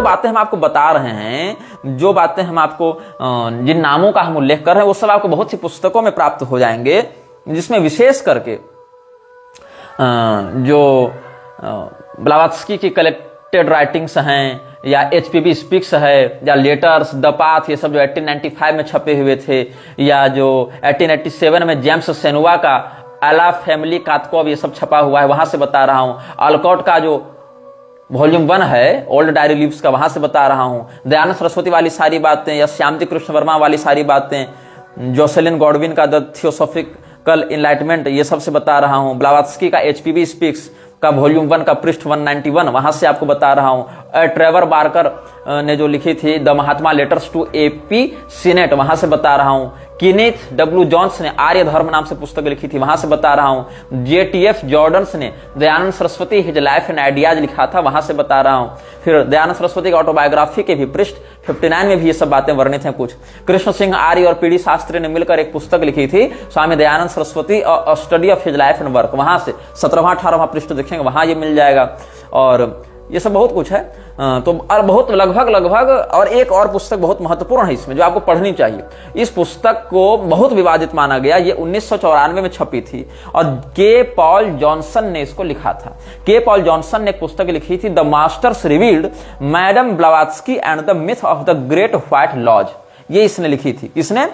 बातें हम आपको बता रहे हैं, जो बातें हम आपको जिन नामों का हम उल्लेख कर रहे हैं, वो सब आपको बहुत सी पुस्तकों में प्राप्त हो जाएंगे, जिसमें विशेष करके जो ब्लावात्स्की की कलेक्टेड राइटिंग्स हैं, या HPB स्पीक्स है, या लेटर्स, द पाथ, ये सब जो 1895 में छपे हुए थे, या जो 1887 में जेम्स सेनुआ का अला फैमिली कातकॉब ये सब छपा हुआ है, वहां से बता रहा हूं। अल्कॉट का जो वॉल्यूम 1 है ओल्ड डायरी लीव्स का, वहां से बता रहा हूं। दयानंद सरस्वती वाली सारी बातें, या श्यामजी कृष्ण वर्मा वाली सारी बातें, जोसेलिन गॉडविन का द थियोसॉफिकल इनलाइटमेंट, ये सब से बता रहा हूं। ब्लावात्स्की का HPB स्पीक्स का वॉल्यूम 1 का पृष्ठ 191, वहां से आपको बता रहा हूं। ट्रेवर बार्कर ने जो लिखी थी the Mahatma letters to AP Sinnett, वहां से बता रहा हूं। कीनेथ W जॉन्स ने आर्य धर्म नाम से पुस्तक लिखी थी, वहां से बता रहा हूं। JTF जॉर्डन्स ने Dayanand Saraswati his life and ideas लिखा था, वहां से बता रहा हूं। फिर दयानंद सरस्वती की ऑटोबायोग्राफी के भी पृष्ठ 59 में भी ये सब बातें वर्णित हैं कुछ। कृष्ण सिंह आर्य और PD शास्त्री ने मिलकर एक पुस्तक लिखी थी, स्वामी दयानंद सरस्वती और study of his life and work, वहां से 17वां 18वां पृष्ठ देखेंगे, वहां ये मिल जाएगा। और ये सब बहुत कुछ है। तो और बहुत लगभग और एक और पुस्तक बहुत महत्वपूर्ण है इसमें, जो आपको पढ़नी चाहिए। इस पुस्तक को बहुत विवादित माना गया, ये 1994 में छपी थी और के पॉल जॉनसन ने इसको लिखा था। के पॉल जॉनसन ने एक पुस्तक लिखी थी the masters revealed madam Blavatsky and the myth of the great white lodge, ये इसने लिखी थी। इसने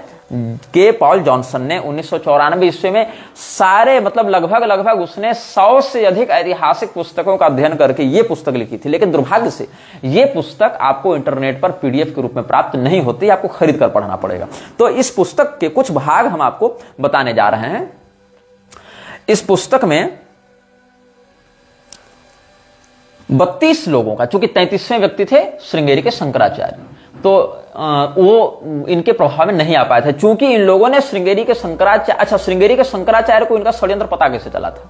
के पॉल जॉनसन ने 1994 ईस्वी में सारे मतलब लगभग उसने 100 से अधिक ऐतिहासिक पुस्तकों का अध्ययन करके ये पुस्तक लिखी थी। लेकिन दुर्भाग्य से ये पुस्तक आपको इंटरनेट पर PDF के रूप में प्राप्त नहीं होती, आपको खरीद कर पढ़ना पड़ेगा। तो इस पुस्तक के कुछ भाग हम आपको बताने जा रहे हैं। इस पुस्तक में 32 लोगों का, चूंकि 33वें व्यक्ति थे श्रृंगेरी के शंकराचार्य, तो वो इनके प्रभाव में नहीं आ पाए थे। चूंकि इन लोगों ने श्रृंगेरी के शंकराचार्य को इनका षड्यंत्र पता कैसे चला था?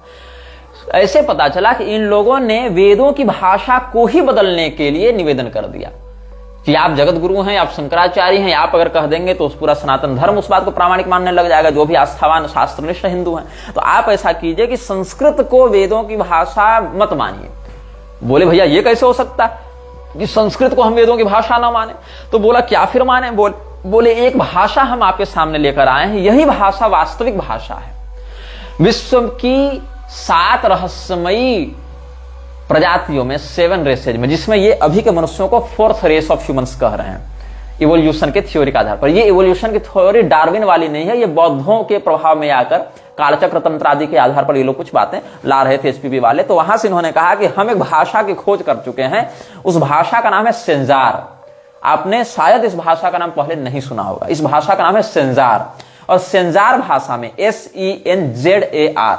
ऐसे पता चला कि इन लोगों ने वेदों की भाषा को ही बदलने के लिए निवेदन कर दिया कि आप जगत गुरु हैं, आप शंकराचार्य हैं, आप अगर कह देंगे तो उस पूरा सनातन धर्म उस बात को प्रामाणिक मानने लग जाएगा, जो भी आस्थावान शास्त्रनिष्ठ हिंदू हैं। तो आप ऐसा कीजिए कि संस्कृत को वेदों की भाषा मत मानिए। बोले भैया ये कैसे हो सकता है कि संस्कृत को हम वेदों की भाषा ना माने? तो बोला क्या फिर माने? बोले एक भाषा हम आपके सामने लेकर आए हैं, यही भाषा वास्तविक भाषा है। विश्व की 7 रहस्यमयी प्रजातियों में 7 रेसेज में, जिसमें ये अभी के मनुष्यों को 4th रेस ऑफ ह्यूमंस कह रहे हैं इवोल्यूशन के थ्योरी के आधार पर। ये इवोल्यूशन की थ्योरी डार्विन वाली नहीं है, ये बौद्धों के प्रभाव में आकर कालचक्र तंत्र आदि के आधार पर ये लोग कुछ बातें ला रहे थे HPB वाले। तो वहां से इन्होंने कहा कि हम एक भाषा की खोज कर चुके हैं, उस भाषा का नाम है सेंजार। आपने शायद इस भाषा का नाम पहले नहीं सुना होगा। इस भाषा का नाम है सेंजार, और सेंजार भाषा में SENZAR,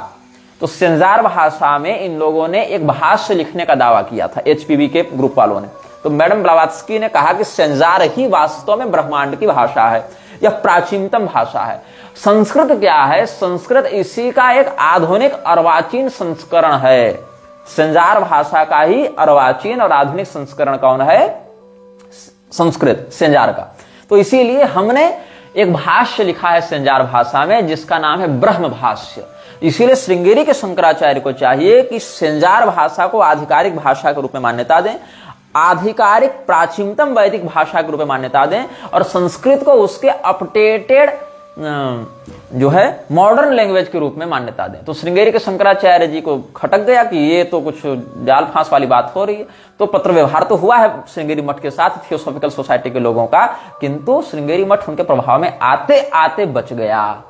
तो सेंजार भाषा में इन लोगों ने एक भाष्य लिखने का दावा किया था HPB के ग्रुप वालों ने। तो मैडम ब्लावात्स्की ने कहा कि सेंजार ही वास्तव में ब्रह्मांड की भाषा है, यह प्राचीनतम भाषा है। संस्कृत क्या है? संस्कृत इसी का एक आधुनिक अर्वाचीन संस्करण है। सेंजार भाषा का ही अर्वाचीन और आधुनिक संस्करण कौन है? संस्कृत, सेंजार का। तो इसीलिए हमने एक भाष्य लिखा है सेंजार भाषा में, जिसका नाम है ब्रह्म भाष्य। इसीलिए श्रृंगेरी के शंकराचार्य को चाहिए कि सेंजार भाषा को आधिकारिक भाषा के रूप में मान्यता दें, आधिकारिक प्राचीनतम वैदिक भाषा के रूप में मान्यता दें, और संस्कृत को उसके अपडेटेड जो है मॉडर्न लैंग्वेज के रूप में मान्यता दें। तो श्रृंगेरी के शंकराचार्य जी को खटक गया कि ये तो कुछ जाल फांस वाली बात हो रही है। तो पत्र व्यवहार तो हुआ है श्रृंगेरी मठ के साथ थियोसॉफिकल सोसाइटी के लोगों का, किंतु श्रृंगेरी मठ उनके प्रभाव में आते आते बच गया।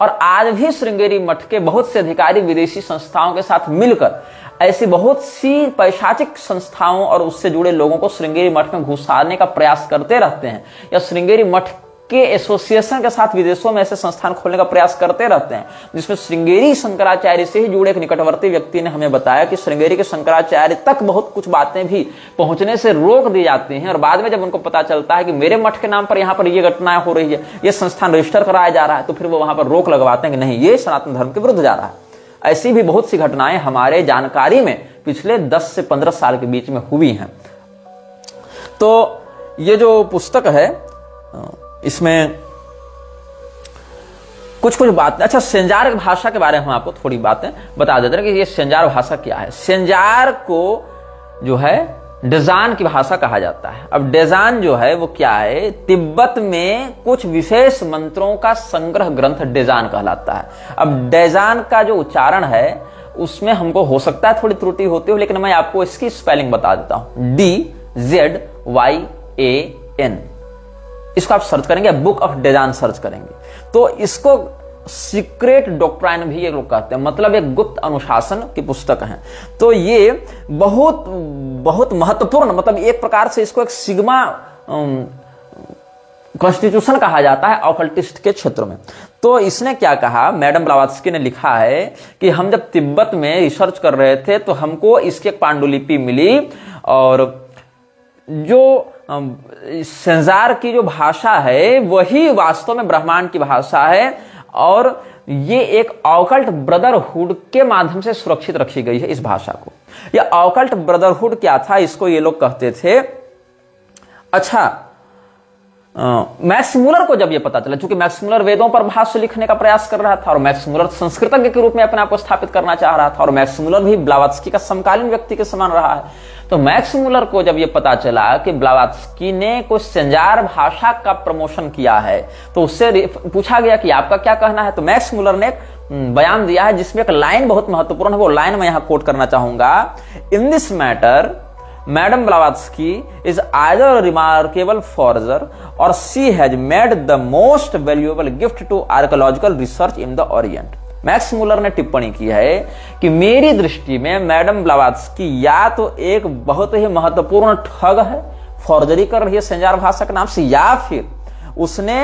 और आज भी श्रृंगेरी मठ के बहुत से अधिकारी विदेशी संस्थाओं के साथ मिलकर ऐसी बहुत सी पैशाचिक संस्थाओं और उससे जुड़े लोगों को श्रृंगेरी मठ में घुसाने का प्रयास करते रहते हैं, या श्रृंगेरी मठ के एसोसिएशन के साथ विदेशों में ऐसे संस्थान खोलने का प्रयास करते रहते हैं। जिसमें श्रृंगेरी शंकराचार्य से ही जुड़े एक निकटवर्ती व्यक्ति ने हमें बताया कि श्रृंगेरी के शंकराचार्य तक बहुत कुछ बातें भी पहुंचने से रोक दी जाती हैं, और बाद में जब उनको पता चलता है कि मेरे मठ के नाम पर यहाँ पर ये घटनाएं हो रही है, ये संस्थान रजिस्टर कराया जा रहा है, तो फिर वो वहां पर रोक लगवाते हैं कि नहीं, ये सनातन धर्म के विरुद्ध जा रहा है। ऐसी भी बहुत सी घटनाएं हमारे जानकारी में पिछले 10 से 15 साल के बीच में हुई हैं। तो ये जो पुस्तक है इसमें कुछ बातें, अच्छा सेंजार भाषा के बारे में हम आपको थोड़ी बातें बता देते हैं कि ये सेंजार भाषा क्या है। सेंजार को जो है डेजान की भाषा कहा जाता है। अब डेजान जो है वो क्या है, तिब्बत में कुछ विशेष मंत्रों का संग्रह ग्रंथ डेजान कहलाता है। अब डेजान का जो उच्चारण है उसमें हमको हो सकता है थोड़ी त्रुटि होती हो, लेकिन मैं आपको इसकी स्पेलिंग बता देता हूं, DZYAN। इसको आप सर्च करेंगे, बुक ऑफ डेजान सर्च करेंगे तो इसको सीक्रेट डॉक्ट्राइन भी ये लोग कहते हैं, मतलब एक गुप्त अनुशासन की पुस्तक है। तो ये बहुत बहुत महत्वपूर्ण, मतलब एक प्रकार से इसको एक सिग्मा कॉन्स्टिट्यूशन कहा जाता है ऑकल्टिस्ट के क्षेत्र में। तो इसने क्या कहा, मैडम ब्लावात्स्की ने लिखा है कि हम जब तिब्बत में रिसर्च कर रहे थे तो हमको इसकी एक पांडुलिपि मिली, और जो संसार की जो भाषा है वही वास्तव में ब्रह्मांड की भाषा है, और ये एक ऑकल्ट ब्रदरहुड के माध्यम से सुरक्षित रखी गई है इस भाषा को। यह ऑकल्ट ब्रदरहुड क्या था, इसको ये लोग कहते थे। अच्छा, मैक्स मुलर को जब ये पता चला, क्योंकि मैक्स मुलर वेदों पर भाष्य लिखने का प्रयास कर रहा था और मैक्स मुलर संस्कृतज्ञ के रूप में अपने आप को स्थापित करना चाह रहा था, और मैक्स मुलर भी ब्लावात्स्की का समकालीन व्यक्ति के समान रहा है। तो मैक्स मुलर को जब ये पता चला कि ब्लावात्स्की ने कुछ संजार भाषा का प्रमोशन किया है, तो उससे पूछा गया कि आपका क्या कहना है। तो मैक्स मुलर ने बयान दिया है जिसमें एक लाइन बहुत महत्वपूर्ण है, वो लाइन मैं यहां कोट करना चाहूंगा। In this matter Madam Blavatsky is either a remarkable forger or she has made the most valuable gift to archaeological research in the Orient। Max Muller ने टिप्पणी की है कि मेरी दृष्टि में मैडम ब्लावात्स्की या तो एक बहुत ही महत्वपूर्ण ठग है, फॉर्जरी कर रही है संजार भाषा के नाम से, या फिर उसने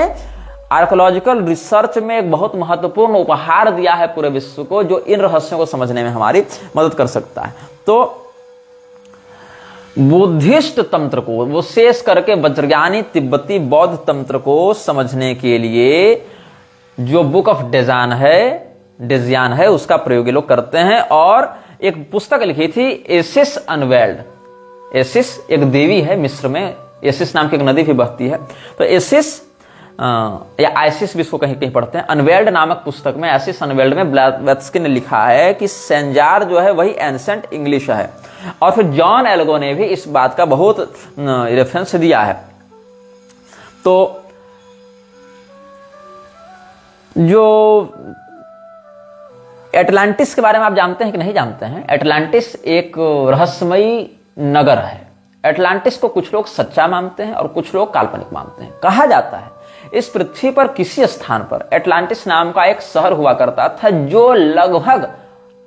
आर्कोलॉजिकल रिसर्च में एक बहुत महत्वपूर्ण उपहार दिया है पूरे विश्व को, जो इन रहस्यों को समझने में हमारी मदद कर सकता है। तो बुद्धिस्ट तंत्र को, वो शेष करके वज्रज्ञानी तिब्बती बौद्ध तंत्र को समझने के लिए जो बुक ऑफ डेजान है उसका प्रयोग ये लोग करते हैं। और एक पुस्तक लिखी थी एसिस अनवेल्ड। एसिस एक देवी है, मिस्र में एसिस नाम की एक नदी भी बहती है। तो एसिस या आइसिस भी इसको कहीं कहीं पढ़ते हैं। अनवेल्ड नामक पुस्तक में, एसिस अनवेल्ड में ब्लावात्स्की ने लिखा है कि संजार जो है वही एंसेंट इंग्लिश है। और फिर जॉन एल्गो ने भी इस बात का बहुत रेफरेंस दिया है। तो जो एटलांटिस के बारे में आप जानते हैं कि नहीं जानते हैं? एटलांटिस एक रहस्यमयी नगर है। एटलांटिस को कुछ लोग सच्चा मानते हैं और कुछ लोग काल्पनिक मानते हैं। कहा जाता है इस पृथ्वी पर किसी स्थान पर एटलांटिस नाम का एक शहर हुआ करता था, जो लगभग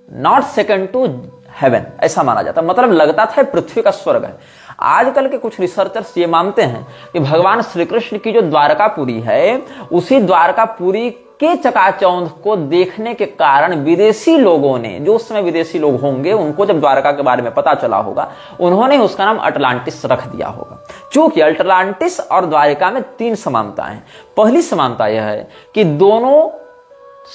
नॉट सेकंड टू हेवन ऐसा माना जाता, मतलब लगता था पृथ्वी का स्वर्ग है। आजकल के कुछ रिसर्चर्स ये मानते हैं कि भगवान श्री कृष्ण की जो द्वारकापुरी है, उसी द्वारकापुरी के चकाचौंध को देखने के कारण विदेशी लोगों ने, जो उस समय विदेशी लोग होंगे, उनको जब द्वारका के बारे में पता चला होगा, उन्होंने उसका नाम अटलांटिस रख दिया होगा। चूंकि अटलांटिस और द्वारका में 3 समानताएं हैं। पहली समानता यह है कि दोनों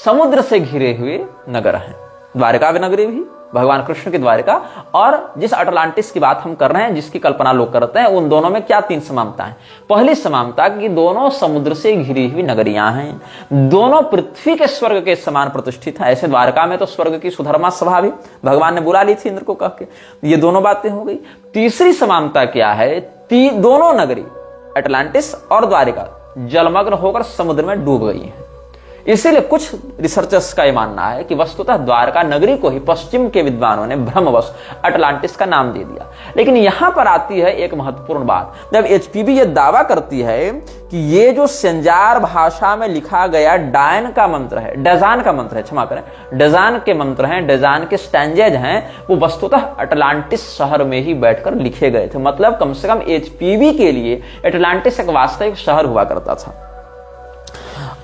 समुद्र से घिरे हुए नगर हैं, द्वारका भी नगरी भी, भगवान कृष्ण की द्वारका, और जिस अटलांटिस की बात हम कर रहे हैं, जिसकी कल्पना लोग करते हैं, उन दोनों में क्या 3 समानता है। पहली समानता कि दोनों समुद्र से घिरी हुई नगरियां हैं, दोनों पृथ्वी के स्वर्ग के समान प्रतिष्ठित है। ऐसे द्वारका में तो स्वर्ग की सुधर्मा सभा भी भगवान ने बुला ली थी इंद्र को कह के। ये दोनों बातें हो गई। तीसरी समानता क्या है, दोनों नगरी अटलांटिस और द्वारिका जलमग्न होकर समुद्र में डूब गई है। इसीलिए कुछ रिसर्चर्स का यह मानना है कि वस्तुतः द्वारका नगरी को ही पश्चिम के विद्वानों ने भ्रमवश अटलांटिस का नाम दे दिया। लेकिन यहां पर आती है एक महत्वपूर्ण बात, जब एचपीवी यह दावा करती है कि ये जो संजार भाषा में लिखा गया डायन का मंत्र है, डेजान का मंत्र है, क्षमा करें, डेजान के मंत्र हैं, डेजान के स्टैंजेज हैं, वो वस्तुतः अटलांटिस शहर में ही बैठकर लिखे गए थे। मतलब कम से कम एचपीवी के लिए अटलांटिस एक वास्तविक शहर हुआ करता था।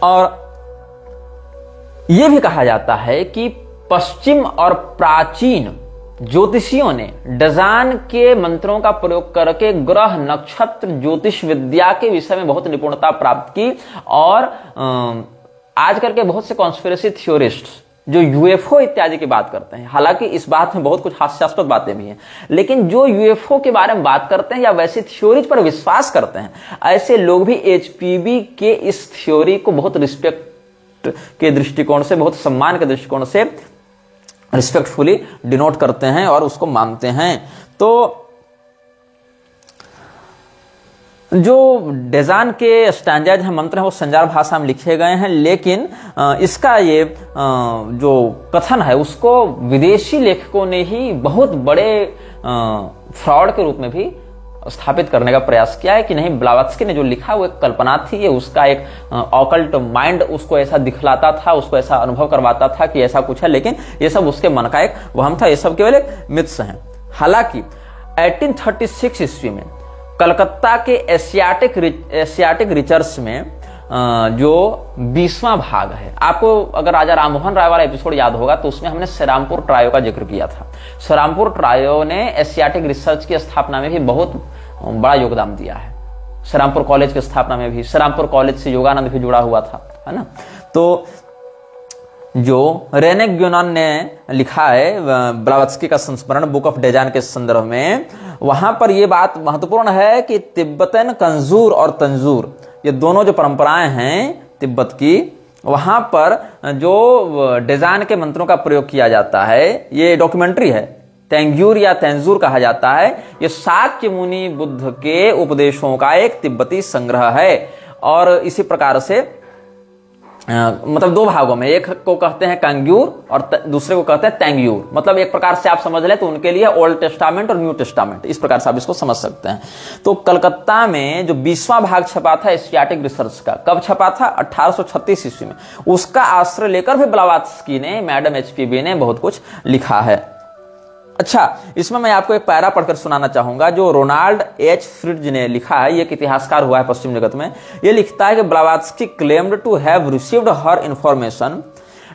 और यह भी कहा जाता है कि पश्चिम और प्राचीन ज्योतिषियों ने डेजान के मंत्रों का प्रयोग करके ग्रह नक्षत्र ज्योतिष विद्या के विषय में बहुत निपुणता प्राप्त की। और आजकल के बहुत से कॉन्स्पिरेसी थ्योरिस्ट जो यूएफओ इत्यादि की बात करते हैं, हालांकि इस बात में बहुत कुछ हास्यास्पद बातें भी हैं, लेकिन जो यूएफओ के बारे में बात करते हैं या वैसी थ्योरीज पर विश्वास करते हैं, ऐसे लोग भी एचपीवी के इस थ्योरी को बहुत रिस्पेक्ट के दृष्टिकोण से, बहुत सम्मान के दृष्टिकोण से रिस्पेक्टफुली डिनोट करते हैं और उसको मानते हैं। तो जो डेजान के स्टैंजाज हैं, मंत्र हैं, वो संजार भाषा में लिखे गए हैं, लेकिन इसका ये जो कथन है उसको विदेशी लेखकों ने ही बहुत बड़े फ्रॉड के रूप में भी स्थापित करने का प्रयास किया है कि नहीं, ब्लावत्स्की ने जो लिखा वो एक कल्पना थी, ये उसका एक ऑकल्ट माइंड उसको ऐसा दिखलाता था, उसको ऐसा अनुभव करवाता था कि ऐसा कुछ है, लेकिन ये सब उसके मन का एक वहम था, ये सब केवल एक मिथ्स हैं। हालांकि 1836 ईस्वी में कलकत्ता के एशियाटिक रिसर्च में जो 20वां भाग है, आपको अगर राजा राममोहन राय वाला एपिसोड याद होगा तो उसमें हमने श्रीरामपुर ट्रायो का जिक्र किया था। श्रीरामपुर ट्रायो ने एशियाटिक रिसर्च की स्थापना में भी बहुत बड़ा योगदान दिया है। श्रीरामपुर कॉलेज की स्थापना में भी, श्रीरामपुर कॉलेज से योगानंद भी जुड़ा हुआ था, है ना। तो जो रेने ग्योनान ने लिखा है ब्लावत्स्की का संस्मरण बुक ऑफ डेजान के संदर्भ में, वहां पर यह बात महत्वपूर्ण है कि तिब्बतन कंजूर और तंजूर, ये दोनों जो परंपराएं हैं तिब्बत की, वहां पर जो डेजान के मंत्रों का प्रयोग किया जाता है, ये डॉक्यूमेंट्री है, तेंग्यूर या तेंजूर कहा जाता है। ये शाक्य मुनि बुद्ध के उपदेशों का एक तिब्बती संग्रह है। और इसी प्रकार से मतलब दो भागों में, एक को कहते हैं कंग्यूर और दूसरे को कहते हैं तेंग्यूर। मतलब एक प्रकार से आप समझ लें तो उनके लिए ओल्ड टेस्टामेंट और न्यू टेस्टामेंट, इस प्रकार से आप इसको समझ सकते हैं। तो कलकत्ता में जो 20वां भाग छपा था एशियाटिक रिसर्च का, कब छपा था? 1836 ईस्वी में। उसका आश्रय लेकर भी ब्लावत्स्की ने, मैडम HPB ने बहुत कुछ लिखा है। अच्छा, इसमें मैं आपको एक पैरा पढ़कर सुनाना चाहूंगा जो रोनाल्ड H. फ्रिट्ज ने लिखा है। ये एक इतिहासकार हुआ है पश्चिम जगत में। ये लिखता है कि Blavatsky claimed to have received her information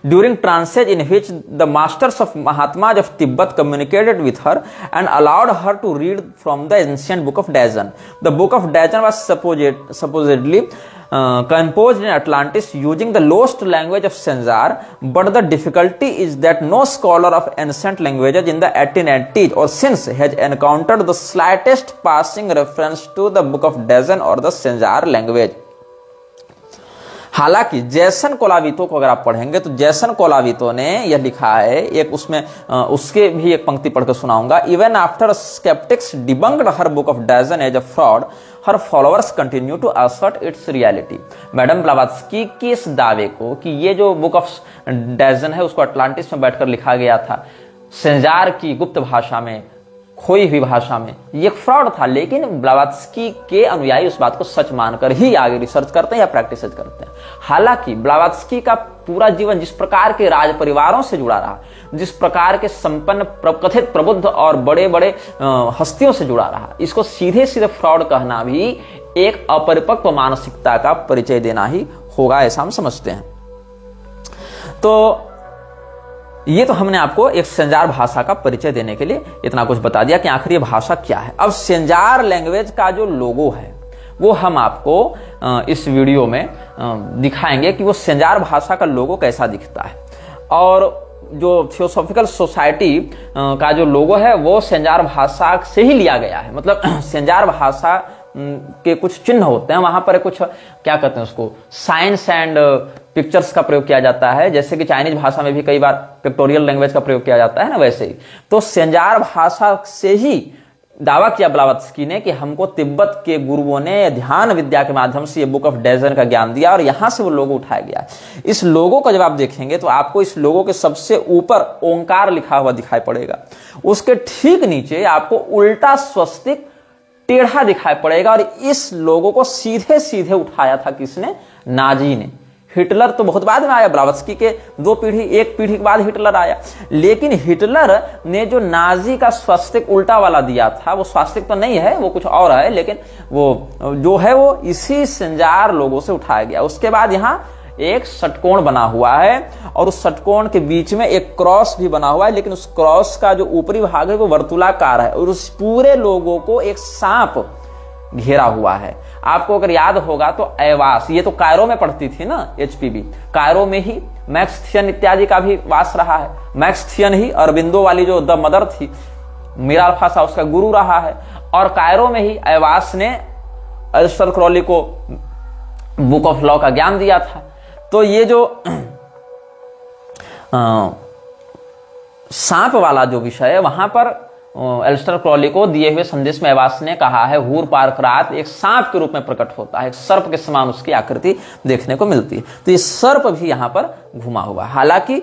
during trances in which the masters of mahatmas of Tibet communicated with her and allowed her to read from the ancient book of Dzyan. The book of Dzyan was supposedly composed in Atlantis using the lost language of Sanjar, but the difficulty is that no scholar of ancient languages in the 1880s or since has encountered the slightest passing reference to the book of Dezen or the Sanjar language. हालांकि जैसन कोलावितो को अगर आप पढ़ेंगे तो जैसन कोलावितो ने यह लिखा है, एक उसमें उसके भी एक पंक्ति पढ़कर सुनाऊंगा। Even after sceptics debunked her book of Dzyan as a fraud, her followers continue to assert its reality. Madam Blavatsky के इस दावे को कि ये जो बुक ऑफ डेजन है उसको अटलांटिस में बैठकर लिखा गया था, संजार की गुप्त भाषा में, खोई हुई भाषा में, ये फ्रॉड था, लेकिन ब्लावत्स्की के अनुयायी उस बात को सच मानकर ही आगे रिसर्च करते हैं या प्रैक्टिस करते हैं। हालांकि ब्लावत्स्की का पूरा जीवन जिस प्रकार के राज परिवारों से जुड़ा रहा, जिस प्रकार के संपन्न कथित प्रबुद्ध और बड़े बड़े हस्तियों से जुड़ा रहा, इसको सीधे सीधे फ्रॉड कहना भी एक अपरिपक्व मानसिकता का परिचय देना ही होगा, ऐसा हम समझते हैं। तो ये तो हमने आपको एक संजार भाषा का परिचय देने के लिए इतना कुछ बता दिया कि आखिर ये भाषा क्या है। अब संजार लैंग्वेज का जो लोगो है वो हम आपको इस वीडियो में दिखाएंगे कि वो संजार भाषा का लोगो कैसा दिखता है। और जो थियोसॉफिकल सोसाइटी का जो लोगो है वो संजार भाषा से ही लिया गया है। मतलब संजार भाषा के कुछ चिन्ह होते हैं, वहां पर कुछ क्या कहते हैं उसको, साइंस एंड पिक्चर्स का प्रयोग किया जाता है, जैसे कि चाइनीज भाषा में भी कई बार पिक्टोरियल लैंग्वेज का प्रयोग किया जाता है ना, वैसे ही। तो संजार भाषा से ही दावा किया ब्लावत्स्की ने कि हमको तिब्बत के गुरुओं ने ध्यान विद्या के माध्यम से ये बुक ऑफ डेजन का ज्ञान दिया और यहां से वो लोगो उठाया गया। इस लोगो को जब आप देखेंगे तो आपको इस लोगो के सबसे ऊपर ओंकार लिखा हुआ दिखाई पड़ेगा, उसके ठीक नीचे आपको उल्टा स्वस्तिक टेढ़ा दिखाई पड़ेगा। और इस लोगो को सीधे सीधे उठाया था किसने? नाजी ने। हिटलर तो बहुत बाद में आया, ब्लावत्स्की के एक पीढ़ी के बाद हिटलर आया, लेकिन हिटलर ने जो नाजी का स्वास्तिक उल्टा वाला दिया था, वो स्वास्तिक तो नहीं है, वो कुछ और है, लेकिन वो जो है वो इसी संजार लोगों से उठाया गया। उसके बाद यहाँ एक षटकोण बना हुआ है और उस षटकोण के बीच में एक क्रॉस भी बना हुआ है, लेकिन उस क्रॉस का जो ऊपरी भाग है वो वर्तुलाकार है और उस पूरे लोगों को एक सांप घेरा हुआ है। आपको अगर याद होगा तो ऐवास, ये तो कायरो में पढ़ती थी ना HPB, कायरो में ही मैक्स थियन इत्यादि का भी वास रहा है। मैक्स थियन ही अरबिंदो वाली जो द मदर थी, मीरा अल्फा उसका गुरु रहा है, और कायरो में ही ऐवास ने अलिस्टर क्रॉली को बुक ऑफ लॉ का ज्ञान दिया था। तो ये जो सांप वाला जो विषय है, वहां पर एलिस्टर क्रॉली को दिए हुए संदेश में एवास ने कहा है, हूर पार्क रात एक सांप के रूप में प्रकट होता है, एक सर्प के समान उसकी आकृति देखने को मिलती है। तो ये सर्प भी यहाँ पर घुमा हुआ, हालांकि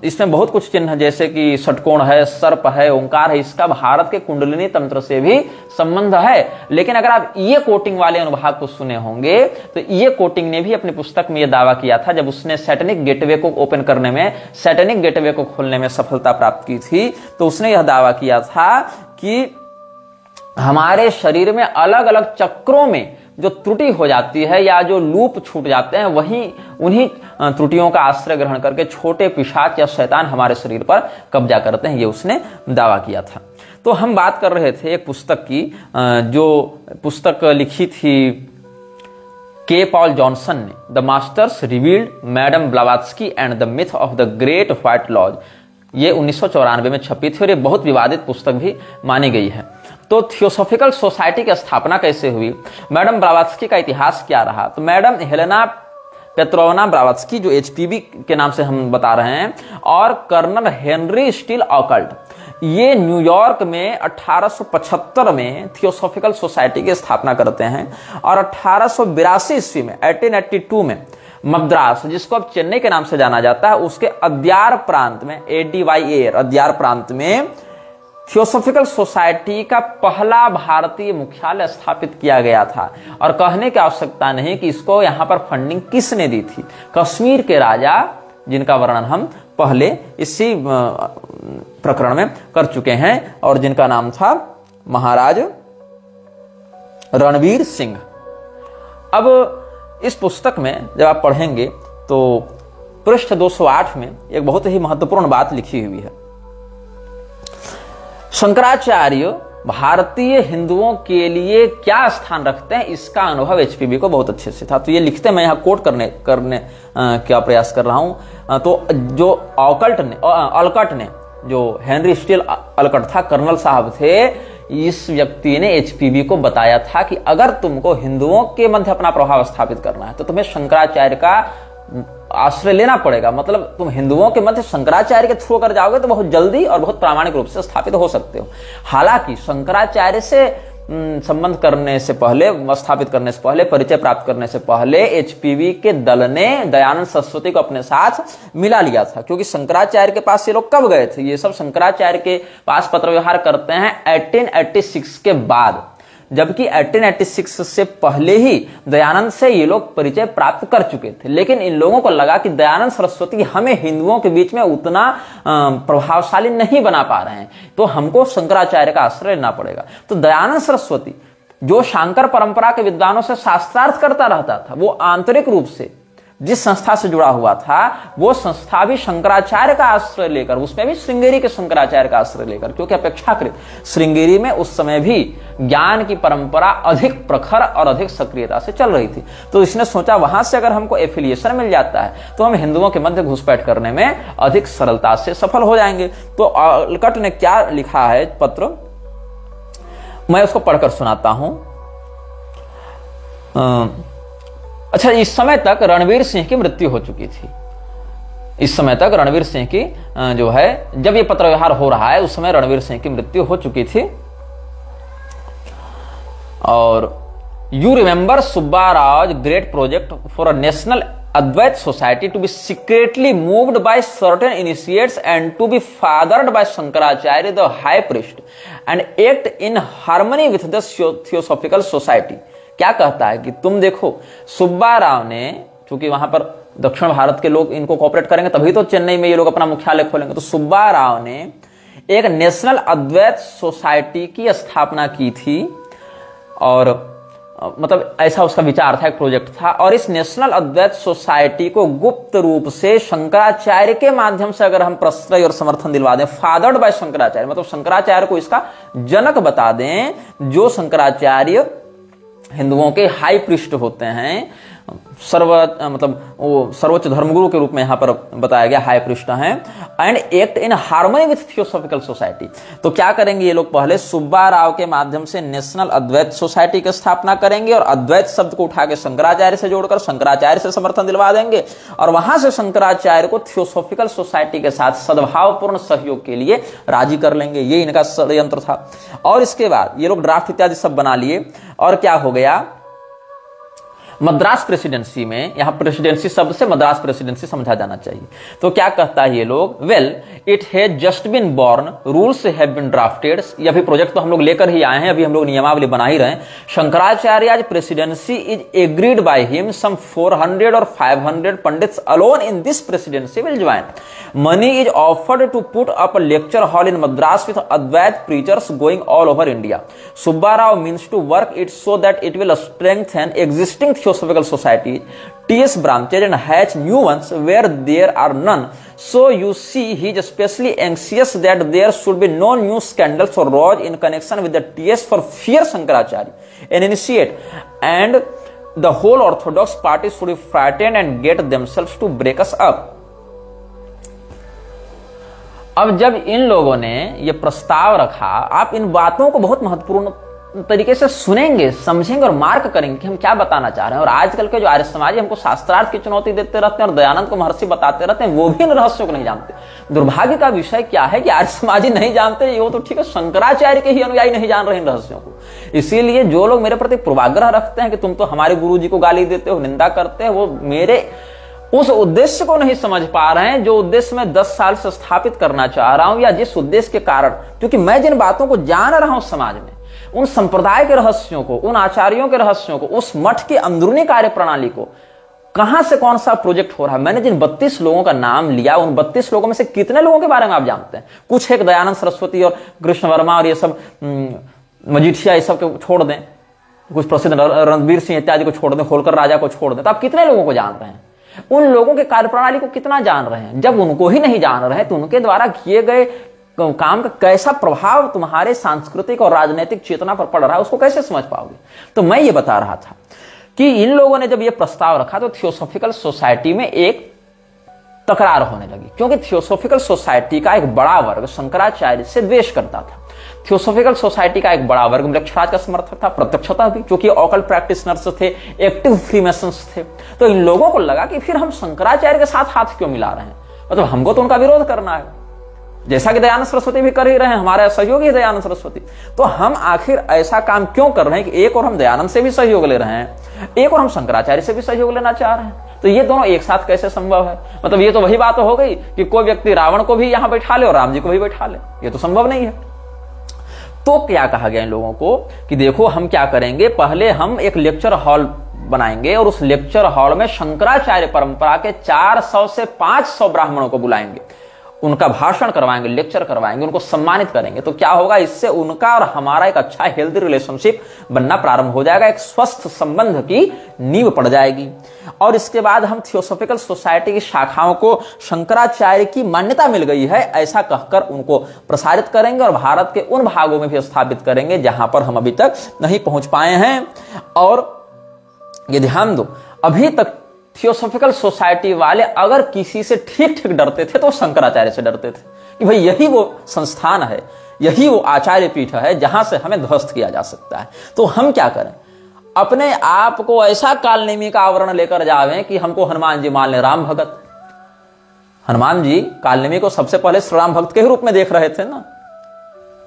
इसमें बहुत कुछ चिन्ह जैसे कि षटकोण है, सर्प है, ओंकार है, इसका भारत के कुंडलिनी तंत्र से भी संबंध है। लेकिन अगर आप ये कोटिंग वाले अनुभाग को सुने होंगे तो ये कोटिंग ने भी अपनी पुस्तक में यह दावा किया था, जब उसने सैटेनिक गेटवे को ओपन करने में, सैटेनिक गेटवे को खोलने में सफलता प्राप्त की थी, तो उसने यह दावा किया था कि हमारे शरीर में अलग अलग चक्रों में जो त्रुटि हो जाती है या जो लूप छूट जाते हैं, वहीं उन्हीं त्रुटियों का आश्रय ग्रहण करके छोटे पिशाच या शैतान हमारे शरीर पर कब्जा करते हैं, ये उसने दावा किया था। तो हम बात कर रहे थे एक पुस्तक की, जो पुस्तक लिखी थी के पॉल जॉनसन ने, the masters revealed madam Blavatsky and the myth of the great white lodge. ये 1994 में छपी थी और ये बहुत विवादित पुस्तक भी मानी गई है। तो थियोसॉफिकल सोसाइटी की स्थापना कैसे हुई, मैडम ब्लावात्स्की का इतिहास क्या रहा, तो मैडम हेलेना पेट्रोवना ब्लावात्स्की, जो एचपीबी के नाम से हम बता रहे हैं, और कर्नल हेनरी स्टील ऑकल्ट, ये न्यूयॉर्क में 1875 में थियोसॉफिकल सोसाइटी की स्थापना करते हैं और 1882 ईस्वी में 1882 में मद्रास, जिसको अब चेन्नई के नाम से जाना जाता है, उसके अद्यार प्रांत में, ADYAR अद्यार प्रांत में थियोसॉफिकल सोसाइटी का पहला भारतीय मुख्यालय स्थापित किया गया था। और कहने की आवश्यकता नहीं कि इसको यहां पर फंडिंग किसने दी थी, कश्मीर के राजा, जिनका वर्णन हम पहले इसी प्रकरण में कर चुके हैं और जिनका नाम था महाराज रणवीर सिंह। अब इस पुस्तक में जब आप पढ़ेंगे तो पृष्ठ 208 में एक बहुत ही महत्वपूर्ण बात लिखी हुई है, शंकराचार्य भारतीय हिंदुओं के लिए क्या स्थान रखते हैं, इसका अनुभव एचपीबी को बहुत अच्छे से था। तो ये लिखते, मैं यहाँ कोट करने का प्रयास कर रहा हूं। तो जो ऑलकट ने जो हेनरी स्टील ऑलकट था, कर्नल साहब थे, इस व्यक्ति ने एचपीबी को बताया था कि अगर तुमको हिंदुओं के मध्य अपना प्रभाव स्थापित करना है तो तुम्हें शंकराचार्य का आश्रय लेना पड़ेगा। मतलब तुम हिंदुओं के मध्य शंकराचार्य के थ्रू कर जाओगे तो बहुत जल्दी और बहुत प्रामाणिक रूप से स्थापित हो सकते हो। हालांकि शंकराचार्य से संबंध करने से पहले, स्थापित करने से पहले, परिचय प्राप्त करने से पहले एचपीवी के दल ने दयानंद सरस्वती को अपने साथ मिला लिया था, क्योंकि शंकराचार्य के पास ये लोग कब गए थे, ये सब शंकराचार्य के पास पत्र व्यवहार करते हैं 1886 के बाद, जबकि 1886 से पहले ही दयानंद से ये लोग परिचय प्राप्त कर चुके थे। लेकिन इन लोगों को लगा कि दयानंद सरस्वती हमें हिंदुओं के बीच में उतना प्रभावशाली नहीं बना पा रहे हैं, तो हमको शंकराचार्य का आश्रय लेना पड़ेगा। तो दयानंद सरस्वती जो शांकर परंपरा के विद्वानों से शास्त्रार्थ करता रहता था, वो आंतरिक रूप से जिस संस्था से जुड़ा हुआ था, वो संस्था भी शंकराचार्य का आश्रय लेकर, उसमें भी श्रृंगेरी के शंकराचार्य का आश्रय लेकर, क्योंकि अपेक्षाकृत श्रृंगेरी में उस समय भी ज्ञान की परंपरा अधिक प्रखर और अधिक सक्रियता से चल रही थी। तो इसने सोचा वहां से अगर हमको एफिलिएशन मिल जाता है तो हम हिंदुओं के मध्य घुसपैठ करने में अधिक सरलता से सफल हो जाएंगे। तो ऑलकट ने क्या लिखा है पत्र, मैं उसको पढ़कर सुनाता हूं। अच्छा, इस समय तक रणवीर सिंह की मृत्यु हो चुकी थी। इस समय तक रणवीर सिंह की जो है, जब ये पत्र व्यवहार हो रहा है उस समय रणवीर सिंह की मृत्यु हो चुकी थी। और you remember Subba Rao great project for a national Advaita society to be secretly moved by certain initiates and to be fathered by Shankaracharya the high priest and act in harmony with the theosophical society. क्या कहता है कि तुम देखो, सुब्बा राव ने, क्योंकि वहां पर दक्षिण भारत के लोग इनको कोऑपरेट करेंगे तभी तो चेन्नई में ये लोग अपना मुख्यालय खोलेंगे, तो सुब्बा राव ने एक नेशनल अद्वैत सोसाइटी की स्थापना की थी। और मतलब ऐसा उसका विचार था, एक प्रोजेक्ट था। और इस नेशनल अद्वैत सोसाइटी को गुप्त रूप से शंकराचार्य के माध्यम से अगर हम प्रश्रय और समर्थन दिलवा दें, फादर्ड बाय शंकराचार्य, मतलब शंकराचार्य को इसका जनक बता दें, जो शंकराचार्य हिंदुओं के हाई प्रीस्ट होते हैं, मतलब वो सर्वोच्च धर्मगुरु के रूप में यहां पर बताया गया, हाई प्रीस्ट हैं, and act in harmony with theosophical society. तो क्या करेंगे ये लोग, पहले सुब्बा राव के माध्यम से नेशनल अद्वैत सोसाइटी की स्थापना करेंगे और अद्वैत शब्द को उठा के शंकराचार्य से जोड़कर शंकराचार्य से समर्थन दिलवा देंगे, और वहां से शंकराचार्य को थियोसॉफिकल सोसाइटी के साथ सद्भावपूर्ण सहयोग के लिए राजी कर लेंगे। ये इनका षड्यंत्र था। और इसके बाद ये लोग ड्राफ्ट इत्यादि सब बना लिए, और क्या हो गया, मद्रास प्रेसिडेंसी में, यहां प्रेसिडेंसी शब्द से मद्रास प्रेसिडेंसी समझा जाना चाहिए। तो क्या कहता है ये लोग, well it has just been born, rules have been drafted, ये अभी प्रोजेक्ट तो हम लोग लेकर ही आए हैं, अभी हम लोग नियमावली बना ही रहे हैं। Shankaracharya presidency is agreed by him, some 400 और 500 pandits alone in this presidency will join. Money is offered to put up a lecture hall in Madras with Advaita preachers going all over India. Subba Rao means to work it so that it will strengthen existing Theosophical society, TS branches and hatch new ones where there are none. So you see, he is especially anxious that there should be no new scandals or rows in connection with the TS for fear Shankaracharya and initiate, and the whole orthodox party should be frightened and get themselves to break us up. अब जब इन लोगों ने ये प्रस्ताव रखा, आप इन बातों को बहुत महत्वपूर्ण तरीके से सुनेंगे, समझेंगे और मार्क करेंगे कि हम क्या बताना चाह रहे हैं। और आजकल के जो आर्य समाजी हमको शास्त्रार्थ की चुनौती देते रहते हैं और दयानंद को महर्षि बताते रहते हैं, वो भी इन रहस्यों को नहीं जानते। दुर्भाग्य का विषय क्या है कि आर्य समाजी नहीं जानते, वो तो ठीक है, शंकराचार्य के ही अनुयायी नहीं जान रहे इन रहस्यों को। इसीलिए जो लोग मेरे प्रति पूर्वाग्रह रखते हैं कि तुम तो हमारे गुरु जी को गाली देते हो, निंदा करते हो, वो मेरे उस उद्देश्य को नहीं समझ पा रहे हैं जो उद्देश्य मैं 10 साल से स्थापित करना चाह रहा हूं, या जिस उद्देश्य के कारण, क्योंकि मैं जिन बातों को जान रहा हूं समाज में, उन संप्रदाय के रहस्यों को, उन आचार्यों के रहस्यों को, उस मठ की अंदरूनी कार्य प्रणाली को, कहां से कौन सा प्रोजेक्ट हो रहा है। मैंने जिन 32 लोगों का नाम लिया, उन 32 लोगों में से कितने लोगों के बारे में आप जानते हैं? कुछ एक दयानंद सरस्वती और कृष्ण वर्मा और ये सब मजीठिया, ये सब को छोड़ दें, कुछ प्रसिद्ध रणवीर सिंह इत्यादि को छोड़ दें, होलकर राजा को छोड़ दें, तो आप कितने लोगों को जान रहे हैं? उन लोगों के कार्यप्रणाली को कितना जान रहे हैं? जब उनको ही नहीं जान रहे हैं तो उनके द्वारा किए गए काम का कैसा प्रभाव तुम्हारे सांस्कृतिक और राजनीतिक चेतना पर पड़ रहा है, उसको कैसे समझ पाओगे? तो मैं ये बता रहा था कि इन लोगों ने जब ये प्रस्ताव रखा तो थियोसॉफिकल सोसाइटी में एक तकरार होने लगी, क्योंकि थियोसॉफिकल सोसाइटी का एक बड़ा वर्ग शंकराचार्य से द्वेष करता था। थियोसॉफिकल सोसाइटी का एक बड़ा वर्ग मृक्षराज का समर्थक था, प्रत्यक्षता भी, क्योंकि ऑकल्ट प्रैक्टिशनर्स थे, एक्टिव फ्रीमेसन्स थे। तो इन लोगों को लगा कि फिर हम शंकराचार्य के साथ हाथ क्यों मिला रहे हैं, मतलब हमको तो उनका विरोध करना है, जैसा कि दयानंद सरस्वती भी कर ही रहे हैं, हमारे सहयोगी है दयानंद सरस्वती, तो हम आखिर ऐसा काम क्यों कर रहे हैं कि एक और हम दयानंद से भी सहयोग ले रहे हैं, एक और हम शंकराचार्य से भी सहयोग लेना चाह रहे हैं, तो ये दोनों एक साथ कैसे संभव है? मतलब ये तो वही बात हो गई कि कोई व्यक्ति रावण को भी यहां बैठा ले और राम जी को भी बैठा ले, ये तो संभव नहीं है। तो क्या कहा गया इन लोगों को कि देखो हम क्या करेंगे, पहले हम एक लेक्चर हॉल बनाएंगे और उस लेक्चर हॉल में शंकराचार्य परंपरा के 400 से 500 ब्राह्मणों को बुलाएंगे, उनका भाषण करवाएंगे, लेक्चर करवाएंगे, उनको सम्मानित करेंगे। तो क्या होगा, इससे उनका और हमारा एक अच्छा हेल्दी रिलेशनशिप बनना प्रारंभ हो जाएगा, एक स्वस्थ संबंध की नींव पड़ जाएगी। और इसके बाद हम थियोसॉफिकल सोसाइटी की शाखाओं को शंकराचार्य की मान्यता मिल गई है ऐसा कहकर उनको प्रसारित करेंगे और भारत के उन भागों में भी स्थापित करेंगे जहां पर हम अभी तक नहीं पहुंच पाए हैं। और ये ध्यान दो, अभी तक थियोसॉफिकल सोसाइटी वाले अगर किसी से ठीक ठीक डरते थे तो शंकराचार्य से डरते थे कि भाई यही वो संस्थान है, यही वो आचार्य पीठ है जहां से हमें ध्वस्त किया जा सकता है। तो हम क्या करें, अपने आप को ऐसा कालनेमी का आवरण लेकर जावें कि हमको हनुमान जी मान ले राम भगत। हनुमान जी कालनेमी को सबसे पहले श्री राम भक्त के ही रूप में देख रहे थे ना,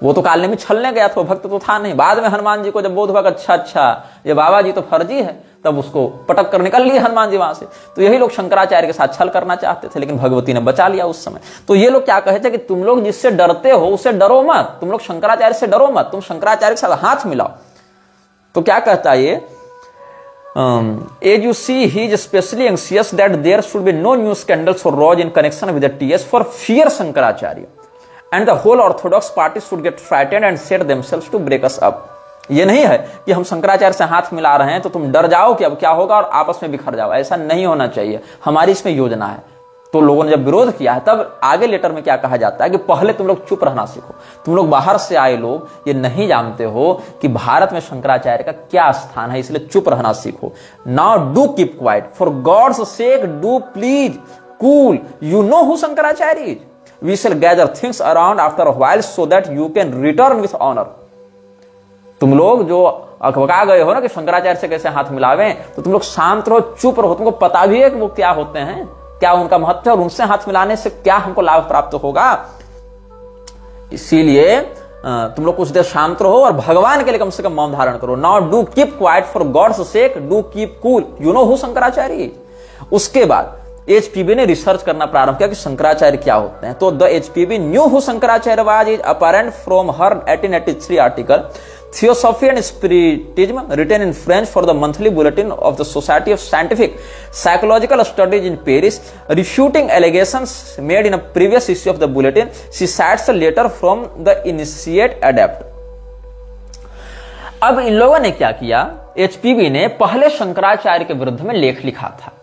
वो तो कालनेमी छलने गया था, भक्त तो था नहीं। बाद में हनुमान जी को जब बोध हुआ अच्छा ये बाबा जी तो फर्जी है, तब उसको पटक कर निकल लिए हनुमान जी वहां से। तो यही लोग शंकराचार्य के साथ छल करना चाहते थे, लेकिन भगवती ने बचा लिया उस समय। तो ये लोग क्या कहते हैं कि तुम लोग जिससे डरते हो उससे डरो मत, तुम लोग शंकराचार्य से डरो मत, तुम शंकराचार्य के साथ हाथ मिलाओ। तो क्या कहता है ये, as you see, he is especially anxious that there should be no new scandals or rows in connection with the TS for fear Shankaracharya, and the whole orthodox party should get frightened and set themselves to break us up. ये नहीं है कि हम शंकराचार्य से हाथ मिला रहे हैं तो तुम डर जाओ कि अब क्या होगा और आपस में बिखर जाओ, ऐसा नहीं होना चाहिए। हमारी इसमें योजना है, तो लोगों ने जब विरोध किया है, तब आगे लेटर में क्या कहा जाता है कि पहले तुम लोग चुप रहना सीखो, तुम लोग बाहर से आए लोग ये नहीं जानते हो कि भारत में शंकराचार्य का क्या स्थान है, इसलिए चुप रहना सीखो। Now do keep quiet, for God's sake do please cool, you know who Shankaracharya is, we shall gather things around after a while so that you can return with honour. तुम लोग जो अकबका गए हो ना कि शंकराचार्य से कैसे हाथ मिलावे, तो तुम लोग शांत रहो, चुप रहो, तुमको पता भी है कि वो क्या होते हैं, क्या उनका महत्व है और उनसे हाथ मिलाने से क्या हमको लाभ प्राप्त होगा। इसीलिए तुम लोग कुछ देर शांत रहो और भगवान के लिए कम से कम मौन धारण करो। Now do keep quiet for God's sake do keep cool, you know who Shankaracharya. उसके बाद एचपीबी ने रिसर्च करना प्रारंभ किया कि शंकराचार्य क्या होते हैं। तो the HPB knew who Shankaracharya was is apparent from her 1883 article Theosophy and Spiritism written in French for the monthly bulletin of the Society of Scientific Psychological Studies in Paris, refuting allegations made in a previous issue of the bulletin. She cites a letter from the initiate adept. अब इन लोगों ने क्या किया, HPB ने पहले शंकराचार्य के विरुद्ध में लेख लिखा था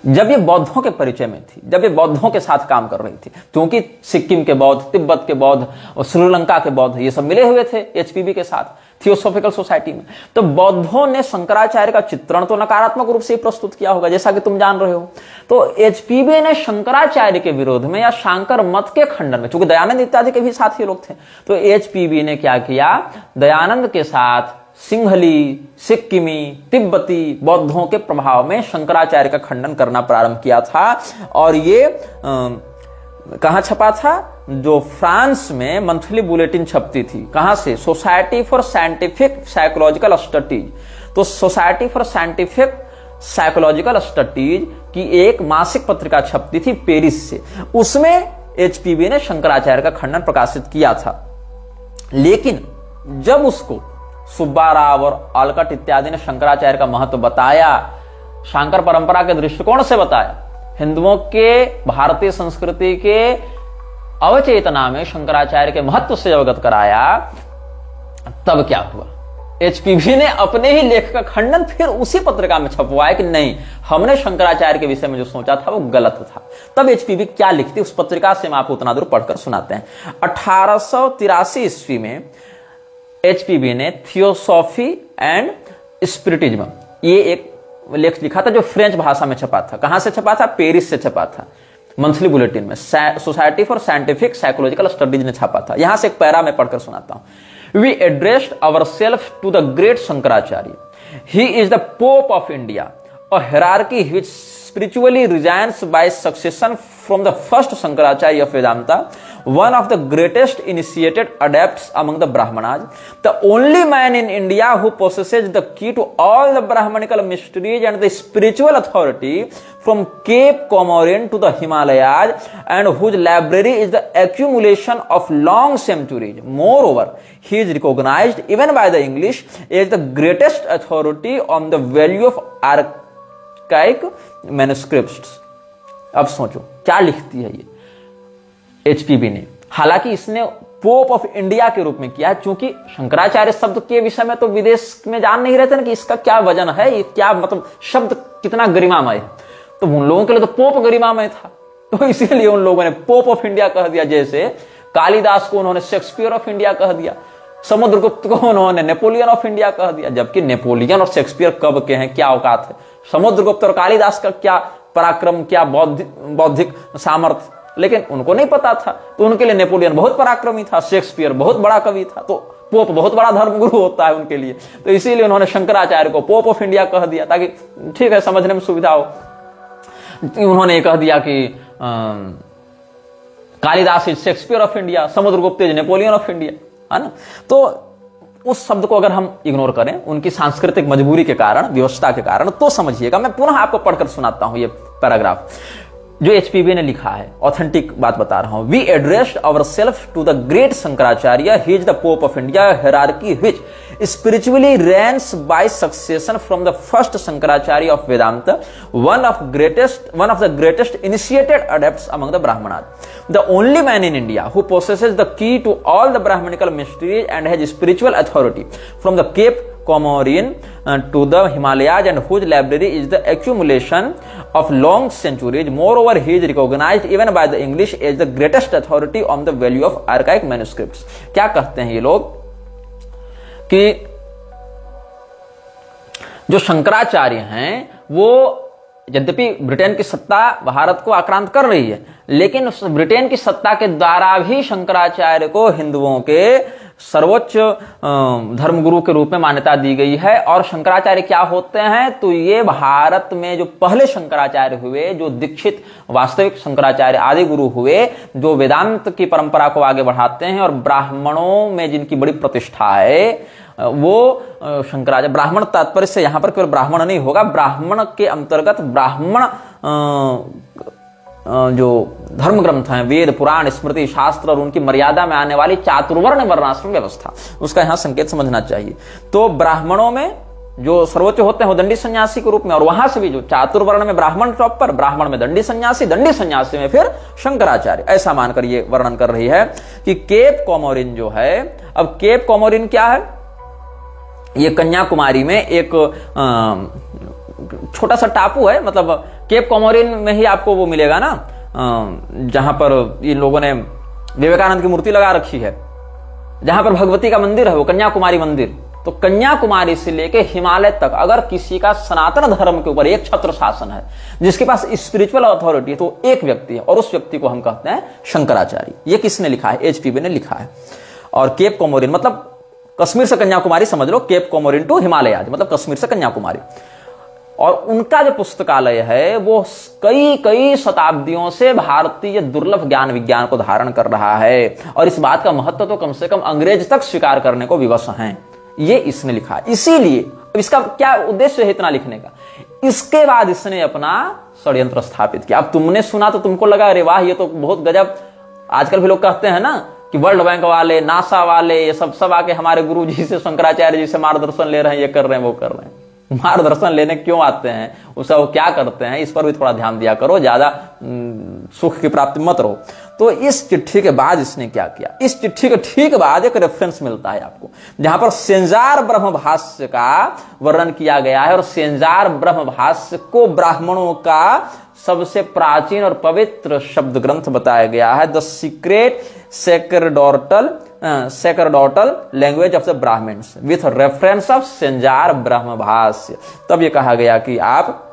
जब ये बौद्धों के परिचय में थी, जब ये बौद्धों के साथ काम कर रही थी, क्योंकि सिक्किम के बौद्ध, तिब्बत के बौद्ध और श्रीलंका के बौद्ध ये सब मिले हुए थे एचपीबी के साथ थियोसॉफिकल सोसाइटी में। तो बौद्धों ने शंकराचार्य का चित्रण तो नकारात्मक रूप से ही प्रस्तुत किया होगा, जैसा कि तुम जान रहे हो। तो एचपीबी ने शंकराचार्य के विरोध में या शांकर मत के खंडन में, चूंकि दयानंद इत्यादि के भी साथी लोग थे, तो एचपीबी ने क्या किया, दयानंद के साथ सिंहली, सिक्किमी, तिब्बती बौद्धों के प्रभाव में शंकराचार्य का खंडन करना प्रारंभ किया था। और ये कहां छपा था, जो फ्रांस में मंथली बुलेटिन छपती थी, कहां से, society for scientific psychological studies. तो society for scientific psychological studies की एक मासिक पत्रिका छपती थी पेरिस से, उसमें एचपीबी ने शंकराचार्य का खंडन प्रकाशित किया था। लेकिन जब उसको सुब्बा राव और आलकट इत्यादि ने शंकराचार्य का महत्व बताया, शांकर परंपरा के दृष्टिकोण से बताया, हिंदुओं के भारतीय संस्कृति के अवचेतना में शंकराचार्य के महत्व से अवगत कराया, तब क्या हुआ, एचपीबी ने अपने ही लेख का खंडन फिर उसी पत्रिका में छपवाया कि नहीं, हमने शंकराचार्य के विषय में जो सोचा था वो गलत था। तब एचपीबी क्या लिखती उस पत्रिका से, मैं आपको उतना दूर पढ़कर सुनाते हैं। 1883 ईस्वी में एचपीबी ने थियोसॉफी एंड स्पिरिटिज्म ये एक लेख लिखा था, जो फ्रेंच भाषा में छपा था। कहां से छपा था, पेरिस से छपा था, मंथली बुलेटिन में society for scientific psychological studies ने छापा था। यहां से एक पैरा मैं पढ़कर सुनाता हूं। We addressed ourself to the great Shankaracharya, he is the pope of India, a hierarchy which spiritually resigns by succession from the first Shankaracharya of Vedanta, one of the greatest initiated adepts among the Brahmanas, the only man in India who possesses the key to all the Brahmanical mysteries and the spiritual authority from Cape Comorin to the Himalayas, and whose library is the accumulation of long centuries. Moreover, he is recognized even by the English as the greatest authority on the value of archaic manuscripts. अब सोचो क्या लिखती है ये HPB ने। हालांकि इसने pope of India के रूप में किया, क्योंकि शंकराचार्य शब्द के विषय में तो विदेश में जान नहीं रहते ना कि इसका क्या वजन है, ये क्या मतलब शब्द कितना गरिमामय है। तो उन लोगों के लिए तो पोप गरिमामय था, तो इसीलिए उन लोगों ने पोप ऑफ इंडिया कह दिया। जैसे कालिदास को उन्होंने शेक्सपियर ऑफ इंडिया कह दिया, समुद्रगुप्त को उन्होंने नेपोलियन ऑफ इंडिया कह दिया, जबकि नेपोलियन और शेक्सपियर कब के हैं, क्या औकात है। समुद्रगुप्त और कालिदास का क्या पराक्रम, क्या बौद्धिक सामर्थ्य, लेकिन उनको नहीं पता था। तो उनके लिए नेपोलियन बहुत पराक्रमी था, शेक्सपियर बहुत बड़ा कवि था, तो पोप बहुत बड़ा धर्मगुरु होता है उनके लिए। तो इसीलिए उन्होंने शंकराचार्य को पोप ऑफ इंडिया कह दिया, ताकि ठीक है समझने में सुविधा हो। उन्होंने कह दिया कि Kalidas is Shakespeare of India, Samudragupta is Napoleon of India, है ना। तो उस शब्द को अगर हम इग्नोर करें उनकी सांस्कृतिक मजबूरी के कारण, व्यवस्था के कारण, तो समझिएगा। मैं पुनः आपको पढ़कर सुनाता हूं ये पैराग्राफ जो एचपीबी ने लिखा है, ऑथेंटिक बात बता रहा हूं। We addressed ourself to the great Shankaracharya, he is the pope of India, hierarchy which spiritually reigns by succession from the first Shankaracharya of Vedanta, one of the greatest initiated adepts among the Brahmanas, the only man in India who possesses the key to all the Brahmanical mysteries and has spiritual authority from the Cape Comorin to the Himalayas and whose library is the accumulation of long centuries. Moreover, he is recognized even by the English as the greatest authority on the value of archaic manuscripts. क्या कहते हैं ये लोग कि जो शंकराचार्य हैं वो यद्यपि ब्रिटेन की सत्ता भारत को आक्रांत कर रही है, लेकिन उस ब्रिटेन की सत्ता के द्वारा भी शंकराचार्य को हिंदुओं के सर्वोच्च धर्मगुरु के रूप में मान्यता दी गई है। और शंकराचार्य क्या होते हैं, तो ये भारत में जो पहले शंकराचार्य हुए, जो दीक्षित वास्तविक शंकराचार्य आदि गुरु हुए, जो वेदांत की परंपरा को आगे बढ़ाते हैं और ब्राह्मणों में जिनकी बड़ी प्रतिष्ठा है वो शंकराचार्य। ब्राह्मण तात्पर्य से यहां पर केवल ब्राह्मण नहीं होगा, ब्राह्मण के अंतर्गत ब्राह्मण जो धर्म ग्रंथ हैं, वेद पुराण स्मृति शास्त्र और उनकी मर्यादा में आने वाली चातुर्वर्ण वर्णाश्रम व्यवस्था, उसका यहां संकेत समझना चाहिए। तो ब्राह्मणों में जो सर्वोच्च होते हैं वो दंडी सन्यासी के रूप में, और वहां से भी जो चातुर्वर्ण में ब्राह्मण टॉप पर, ब्राह्मण में दंडी सन्यासी में फिर शंकराचार्य, ऐसा मानकर ये वर्णन कर रही है कि केप कोमोरिन जो है। अब केप कोमोरिन क्या है, ये कन्याकुमारी में एक छोटा सा टापू है, मतलब केप कोमोरिन में ही आपको वो मिलेगा ना जहां पर इन लोगों ने विवेकानंद की मूर्ति लगा रखी है, जहां पर भगवती का मंदिर है, वो कन्याकुमारी मंदिर। तो कन्याकुमारी से लेके हिमालय तक अगर किसी का सनातन धर्म के ऊपर एक छत्र शासन है, जिसके पास स्पिरिचुअल अथॉरिटी है, तो एक व्यक्ति है, और उस व्यक्ति को हम कहते हैं शंकराचार्य। ये किसने लिखा है, एचपीबी ने लिखा है। और केप कोमोरिन मतलब कश्मीर से कन्याकुमारी समझ लो, केप कोमोरिन टू हिमालय मतलब कश्मीर से कन्याकुमारी। और उनका जो पुस्तकालय है वो कई शताब्दियों से भारतीय दुर्लभ ज्ञान विज्ञान को धारण कर रहा है, और इस बात का महत्व तो कम से कम अंग्रेज तक स्वीकार करने को विवश हैं। ये इसने लिखा है। इसीलिए इसका क्या उद्देश्य है इतना लिखने का, इसके बाद इसने अपना षड्यंत्र स्थापित किया। अब तुमने सुना तो तुमको लगा अरे वाह ये तो बहुत गजब। आजकल भी लोग कहते हैं ना कि वर्ल्ड बैंक वाले, नासा वाले, ये सब आके हमारे गुरु जी से, शंकराचार्य जी से मार्गदर्शन ले रहे हैं, ये कर रहे हैं वो कर रहे हैं। मार्गदर्शन लेने क्यों आते हैं, उसका वो क्या करते हैं, इस पर भी थोड़ा ध्यान दिया करो, ज्यादा सुख की प्राप्ति मत रहो। तो इस चिट्ठी के बाद इसने क्या किया, इस चिट्ठी के ठीक बाद एक रेफरेंस मिलता है आपको जहां पर सेंजार ब्रह्म भाष्य का वर्णन किया गया है। और सेंजार ब्रह्म भाष्य को ब्राह्मणों का सबसे प्राचीन और पवित्र शब्द ग्रंथ बताया गया है, the secret sacerdotal language of the Brahmans with reference of Senzar Brahma Bhashya. तब यह कहा गया कि आप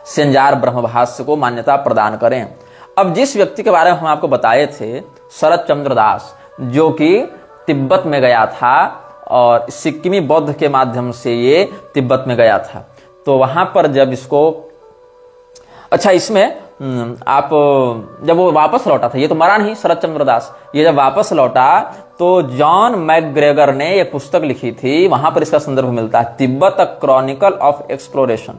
सेंजार ब्रह्म भाष्य को मान्यता प्रदान करें। अब जिस व्यक्ति के बारे में हम आपको बताए थे, शरद चंद्र दास, जो कि तिब्बत में गया था और सिक्किमी बौद्ध के माध्यम से ये तिब्बत में गया था, तो वहां पर जब इसको, अच्छा इसमें आप जब वो वापस लौटा था, ये तो मरा नहीं शरद चंद्र दास, ये जब वापस लौटा तो जॉन मैकग्रेगर ने ये पुस्तक लिखी थी, वहां पर इसका संदर्भ मिलता है, तिब्बत अ क्रॉनिकल ऑफ एक्सप्लोरेशन।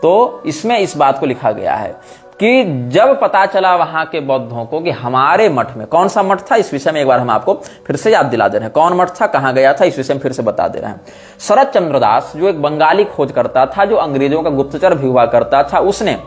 तो इसमें इस बात को लिखा गया है कि जब पता चला वहां के बौद्धों को कि हमारे मठ में, कौन सा मठ था इस विषय में एक बार हम आपको फिर से याद दिला दे रहे हैं, कौन मठ था, कहां गया था, इस विषय में फिर से बता दे रहे हैं। शरद चंद्र दास जो एक बंगाली खोजकर्ता था, जो अंग्रेजों का गुप्तचर भी हुआ करता था, उसने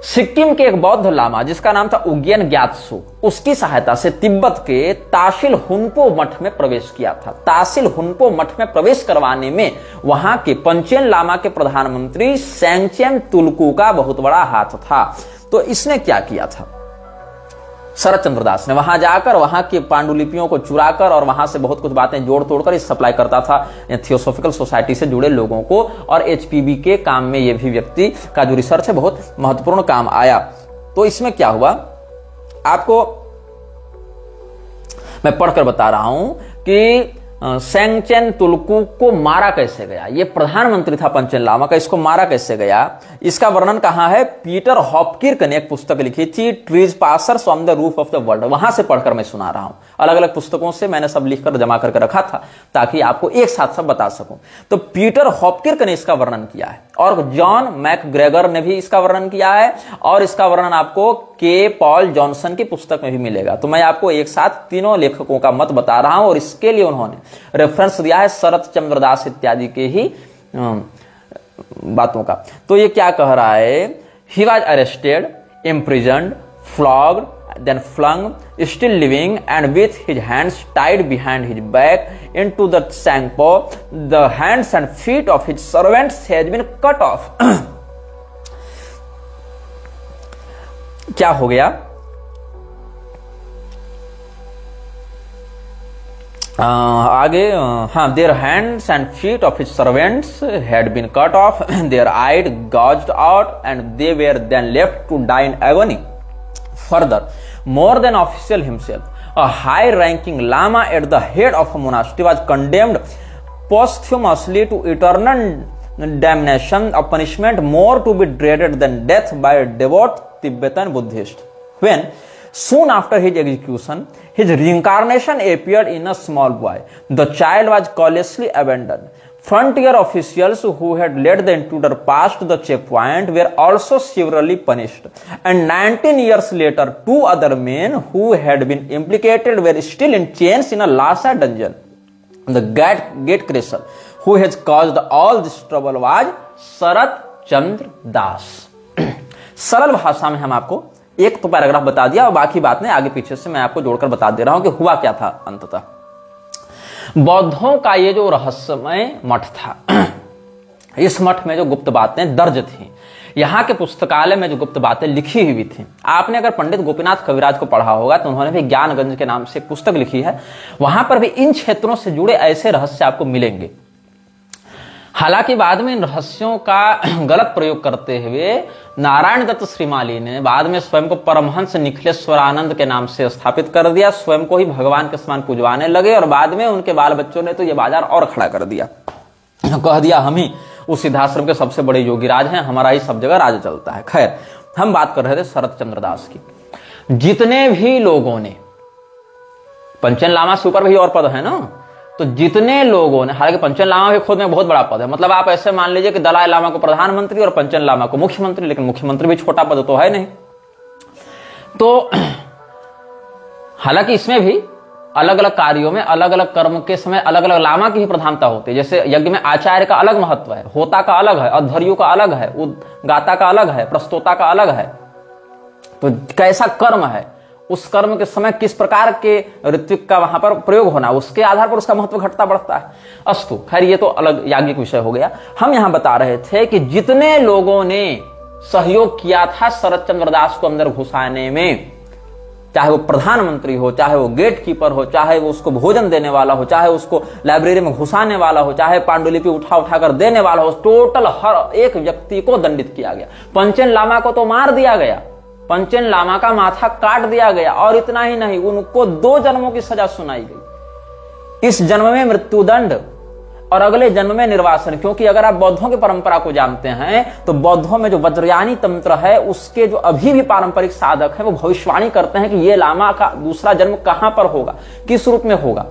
सिक्किम के एक बौद्ध लामा जिसका नाम था उग्यन ग्यात्सो, उसकी सहायता से तिब्बत के ताशिल हुनपो मठ में प्रवेश किया था। ताशिल हुनपो मठ में प्रवेश करवाने में वहां के पंचेन लामा के प्रधानमंत्री सेंगचेन तुलकू का बहुत बड़ा हाथ था। तो इसने क्या किया था, शरद चंद्र दास ने वहां जाकर वहां की पांडुलिपियों को चुराकर और वहां से बहुत कुछ बातें जोड़ तोड़कर इस सप्लाई करता था थियोसॉफिकल सोसाइटी से जुड़े लोगों को, और एचपीबी के काम में यह भी व्यक्ति का जो रिसर्च है बहुत महत्वपूर्ण काम आया। तो इसमें क्या हुआ आपको मैं पढ़कर बता रहा हूं कि सेंगचेन तुलकू को मारा कैसे गया। ये प्रधानमंत्री था पंचेन लामा का, इसको मारा कैसे गया, इसका वर्णन कहां है, पीटर हॉपकिर्क ने एक पुस्तक लिखी थी, trees passers on the roof of the world, वहां से पढ़कर मैं सुना रहा हूं। अलग अलग पुस्तकों से मैंने सब लिखकर जमा करके रखा था ताकि आपको एक साथ सब बता सकूं। तो पीटर हॉपकिर्क ने इसका वर्णन किया है, और जॉन मैकग्रेगर ने भी इसका वर्णन किया है, और इसका वर्णन आपको के पॉल जॉनसन की पुस्तक में भी मिलेगा। तो मैं आपको एक साथ तीनों लेखकों का मत बता रहा हूं, और इसके लिए उन्होंने रेफरेंस दिया है शरद चंद्र दास इत्यादि के ही बातों का। तो ये क्या कह रहा है, he was arrested, imprisoned, flogged, then flung still living, and with his hands tied behind his back into the sangpo, the hands and feet of his servants has been cut off. क्या हो गया? आगे हाँ, their hands and feet of his servants had been cut off, their eyes gouged out, and they were then left to die in agony. Further, more than official himself, a high-ranking lama at the head of a monastery was condemned posthumously to eternal damnation, a punishment more to be dreaded than death by a devout Tibetan Buddhist. When, soon after his execution, his reincarnation appeared in a small boy, the child was callously abandoned. Frontier officials who had led the intruder past the checkpoint were also severely punished, and 19 years later, 2 other men who had been implicated were still in chains in a Lhasa dungeon. The gatecrasher who has caused all this trouble was Sarat Chandra Das. सरल भाषा में हम आपको एक तो paragraph बता दिया और बाकी बात ने आगे पीछे से मैं आपको जोड़कर बता दे रहा हूं कि हुआ क्या था अंततः। बौद्धों का ये जो रहस्यमय मठ था, इस मठ में जो गुप्त बातें दर्ज थी, यहाँ के पुस्तकालय में जो गुप्त बातें लिखी हुई थी, आपने अगर पंडित गोपीनाथ कविराज को पढ़ा होगा तो उन्होंने भी ज्ञानगंज के नाम से एक पुस्तक लिखी है, वहां पर भी इन क्षेत्रों से जुड़े ऐसे रहस्य आपको मिलेंगे। हालांकि बाद में इन रहस्यों का गलत प्रयोग करते हुए नारायण दत्त श्रीमाली ने बाद में स्वयं को परमहंस निखिलेश्वरानंद के नाम से स्थापित कर दिया, स्वयं को ही भगवान के समान पूजवाने लगे और बाद में उनके बाल बच्चों ने तो ये बाजार और खड़ा कर दिया, कह दिया हम ही उस सिद्धाश्रम के सबसे बड़े योगीराज हैं, हमारा ही सब जगह राज चलता है। खैर, हम बात कर रहे थे शरत चंद्र दास की। जितने भी लोगों ने, पंचन लामा से ऊपर भी और पद है ना, तो जितने लोगों ने, हालांकि पंचन लामा भी खुद में बहुत बड़ा पद है, मतलब आप ऐसे मान लीजिए कि दलाई लामा को प्रधानमंत्री और पंचन लामा को मुख्यमंत्री, लेकिन मुख्यमंत्री भी छोटा पद तो है नहीं। तो हालांकि इसमें भी अलग अलग कार्यों में अलग अलग कर्म के समय अलग अलग लामा की भी प्रधानता होती है। जैसे यज्ञ में आचार्य का अलग महत्व है, होता का अलग है, अध्वर्यु का अलग है, उद्गाता का अलग है, प्रस्तोता का अलग है। तो कैसा कर्म है, उस कर्म के समय किस प्रकार के ऋत्विक का वहां पर प्रयोग होना, उसके आधार पर उसका महत्व घटता बढ़ता है। अस्तु, खैर ये तो अलग याज्ञिक विषय हो गया। हम यहां बता रहे थे कि जितने लोगों ने सहयोग किया था शरत चंद्र दास को अंदर घुसाने में, चाहे वो प्रधानमंत्री हो, चाहे वो गेट कीपर हो, चाहे वो उसको भोजन देने वाला हो, चाहे उसको लाइब्रेरी में घुसाने वाला हो, चाहे पांडुलिपि उठा उठा कर देने वाला हो, टोटल हर एक व्यक्ति को दंडित किया गया। पंचन लामा को तो मार दिया गया, पंचन लामा का माथा काट दिया गया, और इतना ही नहीं, उनको 2 जन्मों की सजा सुनाई गई। इस जन्म में मृत्युदंड और अगले जन्म में निर्वासन। क्योंकि अगर आप बौद्धों की परंपरा को जानते हैं तो बौद्धों में जो वज्रयानी तंत्र है, उसके जो अभी भी पारंपरिक साधक हैं वो भविष्यवाणी करते हैं कि ये लामा का दूसरा जन्म कहां पर होगा, किस रूप में होगा,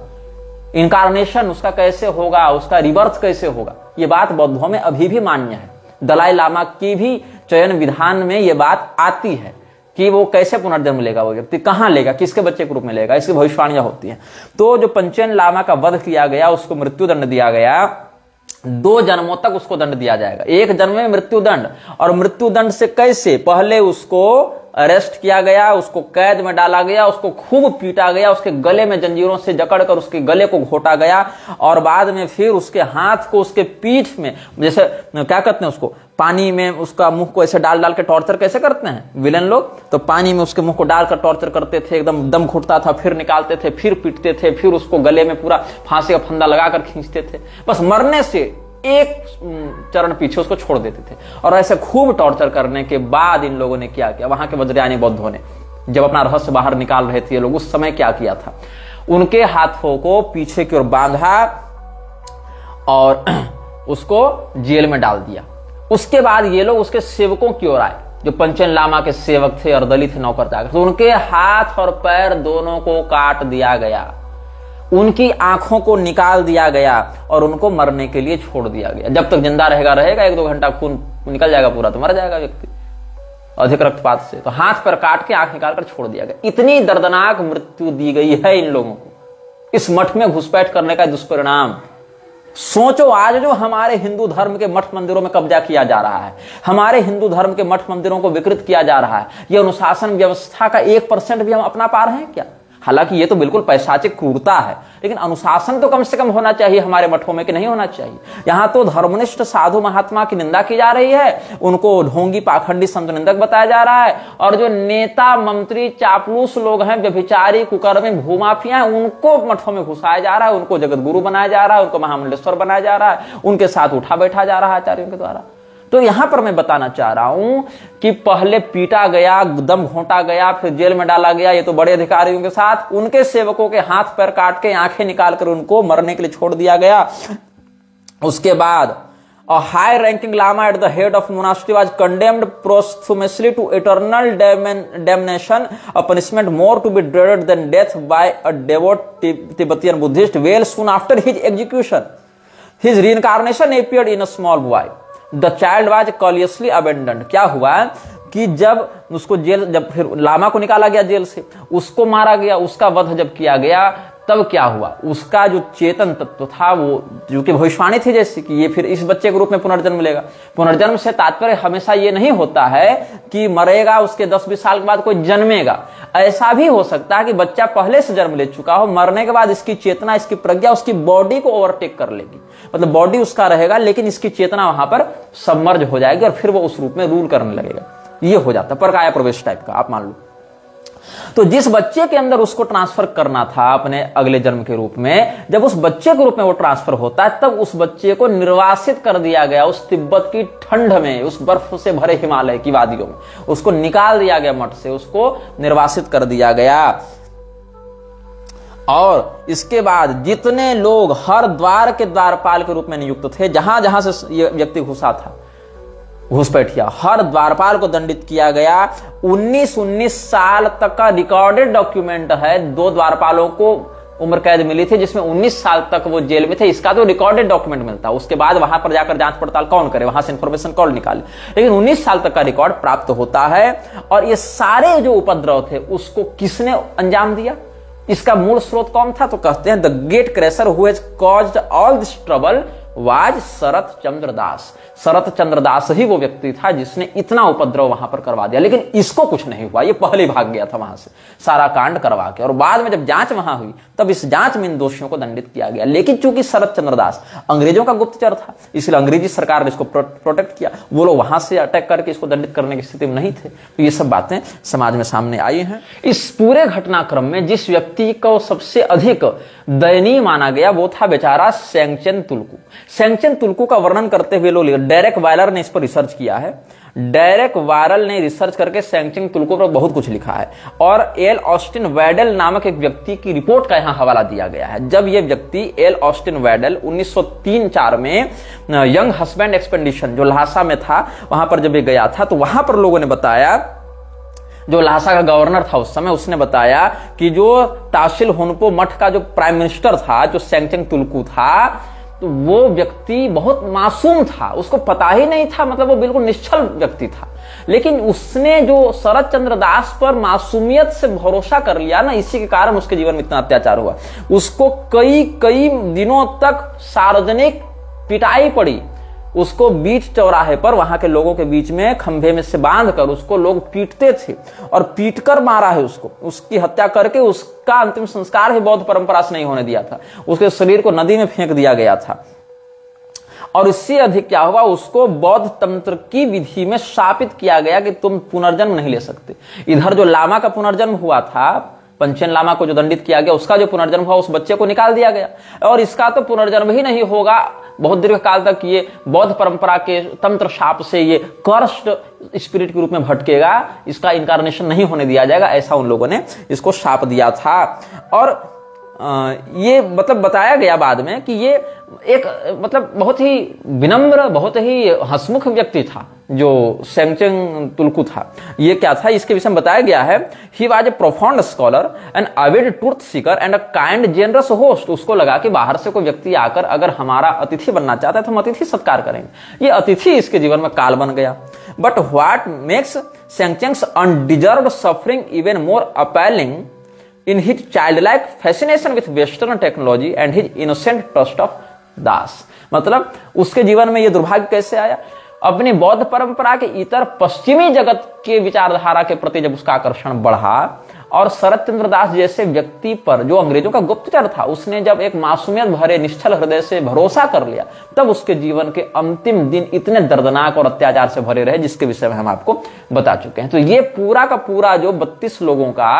इनकारनेशन उसका कैसे होगा, उसका रिबर्थ कैसे होगा। ये बात बौद्धों में अभी भी मान्य है। दलाई लामा की भी चयन विधान में ये बात आती है कि वो कैसे पुनर्जन्म लेगा, वो व्यक्ति कहां लेगा, किसके बच्चे के रूप में लेगा, इसकी भविष्यवाणियां होती हैं। तो जो पंचन लामा का वध किया गया, उसको मृत्यु दंड दिया गया, 2 जन्मों तक उसको दंड दिया जाएगा। एक जन्म में मृत्यु दंड, और मृत्यु दंड से कैसे, पहले उसको अरेस्ट किया गया, उसको कैद में डाला गया, उसको खूब पीटा गया, उसके गले में जंजीरों से जकड़कर उसके गले को घोटा गया, और बाद में फिर उसके हाथ को उसके पीठ में, जैसे क्या कहते हैं उसको, पानी में उसका मुंह को ऐसे डाल डाल के टॉर्चर कैसे करते हैं विलेन लोग, तो पानी में उसके मुंह को डालकर टॉर्चर करते थे, एकदम दम घुटता था, फिर निकालते थे, फिर पीटते थे, फिर उसको गले में पूरा फांसी का फंदा लगाकर खींचते थे। बस मरने से एक चरण पीछे उसको छोड़ देते थे। और ऐसे खूब टॉर्चर करने के बाद इन लोगों ने क्या किया, वहां के वज्रयानी बौद्धों ने जब अपना रहस्य बाहर निकाल रहे थे ये लोग, उस समय क्या किया था, उनके हाथों को पीछे की ओर बांधा और उसको जेल में डाल दिया। उसके बाद ये लोग उसके सेवकों की ओर आए, जो पंचन लामा के सेवक थे और दलित थे नौकर जाकर, तो उनके हाथ और पैर दोनों को काट दिया गया, उनकी आंखों को निकाल दिया गया और उनको मरने के लिए छोड़ दिया गया। जब तक जिंदा रहेगा 1-2 घंटा खून निकल जाएगा पूरा तो मर जाएगा व्यक्ति अधिक रक्तपात से। तो हाथ पर काट के आंख निकालकर छोड़ दिया गया। इतनी दर्दनाक मृत्यु दी गई है इन लोगों को, इस मठ में घुसपैठ करने का दुष्परिणाम। सोचो, आज जो हमारे हिंदू धर्म के मठ मंदिरों में कब्जा किया जा रहा है, हमारे हिंदू धर्म के मठ मंदिरों को विकृत किया जा रहा है, यह अनुशासन व्यवस्था का 1% भी हम अपना पा रहे हैं क्या? हालांकि ये तो बिल्कुल पैशाचिक क्रूरता है, लेकिन अनुशासन तो कम से कम होना चाहिए हमारे मठों में, कि नहीं होना चाहिए। यहां तो धर्मनिष्ठ साधु महात्मा की निंदा की जा रही है, उनको ढोंगी पाखंडी संत निंदक बताया जा रहा है, और जो नेता मंत्री चापलूस लोग हैं, व्यभिचारी कुकर्मी भूमाफिया, उनको मठों में घुसाया जा रहा है, उनको जगत गुरु बनाया जा रहा है, उनको महामंडलेश्वर बनाया जा रहा है, उनके साथ उठा बैठा जा रहा है आचार्यों के द्वारा। तो यहां पर मैं बताना चाह रहा हूं कि पहले पीटा गया, दम घोंटा गया, फिर जेल में डाला गया, ये तो बड़े अधिकारियों के साथ, उनके सेवकों के हाथ पैर काट के आंखें निकालकर उनको मरने के लिए छोड़ दिया गया। उसके बाद a high ranking lama at the head of monastery was condemned posthumously to eternal damnation, a punishment more to be dreaded than death, by a devout Tibetan Buddhist well soon after his execution. His reincarnation appeared in a small boy. The child was courteously abandoned. क्या हुआ कि जब उसको जब फिर लामा को निकाला गया जेल से, उसको मारा गया, उसका वध जब किया गया, तब क्या हुआ, उसका जो चेतन तत्व था, वो जो कि भविष्यवाणी थी जैसे कि ये फिर इस बच्चे के रूप में पुनर्जन्म लेगा। पुनर्जन्म से तात्पर्य हमेशा ये नहीं होता है कि मरेगा, उसके 10-20 साल के बाद कोई जन्मेगा। ऐसा भी हो सकता है कि बच्चा पहले से जन्म ले चुका हो, मरने के बाद इसकी चेतना, इसकी प्रज्ञा उसकी बॉडी को ओवरटेक कर लेगी, मतलब बॉडी उसका रहेगा लेकिन इसकी चेतना वहां पर सबमर्ज हो जाएगी और फिर वो उस रूप में रूल करने लगेगा। ये हो जाता है परकाया प्रवेश टाइप का, आप मान लो। तो जिस बच्चे के अंदर उसको ट्रांसफर करना था अपने अगले जन्म के रूप में, जब उस बच्चे के रूप में वो ट्रांसफर होता है, तब उस बच्चे को निर्वासित कर दिया गया उस तिब्बत की ठंड में, उस बर्फ से भरे हिमालय की वादियों में, उसको निकाल दिया गया मठ से, उसको निर्वासित कर दिया गया। और इसके बाद जितने लोग हर द्वार के द्वारपाल के रूप में नियुक्त थे, जहां जहां से ये व्यक्ति घुसा था, घुसपैठिया, हर द्वारपाल को दंडित किया गया। 19 साल तक का रिकॉर्डेड डॉक्यूमेंट है। 2 द्वारपालों को उम्र कैद मिली थी जिसमें 19 साल तक वो जेल में थे, इसका तो रिकॉर्डेड डॉक्यूमेंट मिलता। उसके बाद वहां पर जाकर जांच पड़ताल कौन करे, वहां से इंफॉर्मेशन कौन निकाले, लेकिन 19 साल तक का रिकॉर्ड प्राप्त होता है। और ये सारे जो उपद्रव थे उसको किसने अंजाम दिया, इसका मूल स्रोत कौन था, तो कहते हैं the great crusher who has caused all this trouble was Sarat Chandra Das. Sarat Chandra Das ही वो व्यक्ति था जिसने इतना उपद्रव वहां पर करवा दिया, लेकिन इसको कुछ नहीं हुआ, ये पहले भाग गया था वहां से सारा कांड करवा के। और बाद में जब जांच वहां हुई तब इस जांच में इन दोषियों को दंडित किया गया। लेकिन चूंकि शरत चंद्र दास अंग्रेजों का गुप्तचर था, इसलिए अंग्रेजी सरकार ने इसको प्रोटेक्ट किया, वो लोग वहां से अटैक करके इसको दंडित करने की स्थिति में नहीं थे। तो ये सब बातें समाज में सामने आई हैं। इस पूरे घटनाक्रम में जिस व्यक्ति को सबसे अधिक दयनीय माना गया वो था बेचारा सेंगचेन तुलकू। सेंगचेन तुलकू का वर्णन करते हुए लोग, डेरेक वायलर ने इस पर रिसर्च किया है। डेरेक वायरल ने रिसर्च करके सेंगचेन तुलकू पर बहुत कुछ लिखा है, और एल ऑस्टिन वैडल नामक एक व्यक्ति की रिपोर्ट का यहां हवाला दिया गया है। जब यह व्यक्ति एल ऑस्टिन वैडल 1903-4 में यंग हस्बैंड एक्सपेडिशन जो लहासा में था, वहां पर जब ये गया था, तो वहां पर लोगों ने बताया, जो लहासा का गवर्नर था उस समय, उसने बताया कि जो ताशिल हुनपो मठ का जो प्राइम मिनिस्टर था, जो सेंगचेन तुलकू था, तो वो व्यक्ति बहुत मासूम था, उसको पता ही नहीं था, मतलब वो बिल्कुल निश्चल व्यक्ति था। लेकिन उसने जो शरत चंद्र दास पर मासूमियत से भरोसा कर लिया ना, इसी के कारण उसके जीवन में इतना अत्याचार हुआ। उसको कई दिनों तक सार्वजनिक पिटाई पड़ी। उसको बीच चौराहे पर वहां के लोगों के बीच में खंभे में से बांधकर उसको लोग पीटते थे, और पीटकर मारा है उसको। उसकी हत्या करके उसका अंतिम संस्कार ही बौद्ध परंपरा से नहीं होने दिया था, उसके शरीर को नदी में फेंक दिया गया था। और इससे अधिक क्या हुआ, उसको बौद्ध तंत्र की विधि में शापित किया गया कि तुम पुनर्जन्म नहीं ले सकते। इधर जो लामा का पुनर्जन्म हुआ था, पंचेन लामा को जो दंडित किया गया, उसका जो पुनर्जन्म हुआ, उस बच्चे को निकाल दिया गया। और इसका तो पुनर्जन्म ही नहीं होगा, बहुत दीर्घ काल तक ये बौद्ध परंपरा के तंत्र शाप से ये कर्स्ट स्पिरिट के रूप में भटकेगा, इसका इनकारनेशन नहीं होने दिया जाएगा, ऐसा उन लोगों ने इसको शाप दिया था। और ये मतलब बताया गया बाद में कि ये एक मतलब बहुत ही विनम्र, बहुत ही हंसमुख व्यक्ति था जो सेंगचेन तुलकू था। ये क्या था, इसके विषय में बताया गया है, he was a profound scholar and avid truth seeker and a kind generous host. उसको लगा कि बाहर से कोई व्यक्ति आकर अगर हमारा अतिथि बनना चाहता है तो हम अतिथि सत्कार करेंगे। ये अतिथि इसके जीवन में काल बन गया। But what makes Sengchen's undeserved suffering even more appealing in his childlike fascination with western technology and his innocent trust of दास। मतलब उसके जीवन में यह दुर्भाग्य कैसे आया, अपनी बौद्ध परंपरा के इतर पश्चिमी जगत के विचारधारा के प्रति जब उसका आकर्षण बढ़ा और शरद चंद्र दास जैसे व्यक्ति पर जो अंग्रेजों का गुप्तचर था, उसने जब एक मासूमियत भरे निश्चल हृदय से भरोसा कर लिया, तब उसके जीवन के अंतिम दिन इतने दर्दनाक और अत्याचार से भरे रहे, जिसके विषय में हम आपको बता चुके हैं। तो ये पूरा का पूरा जो 32 लोगों का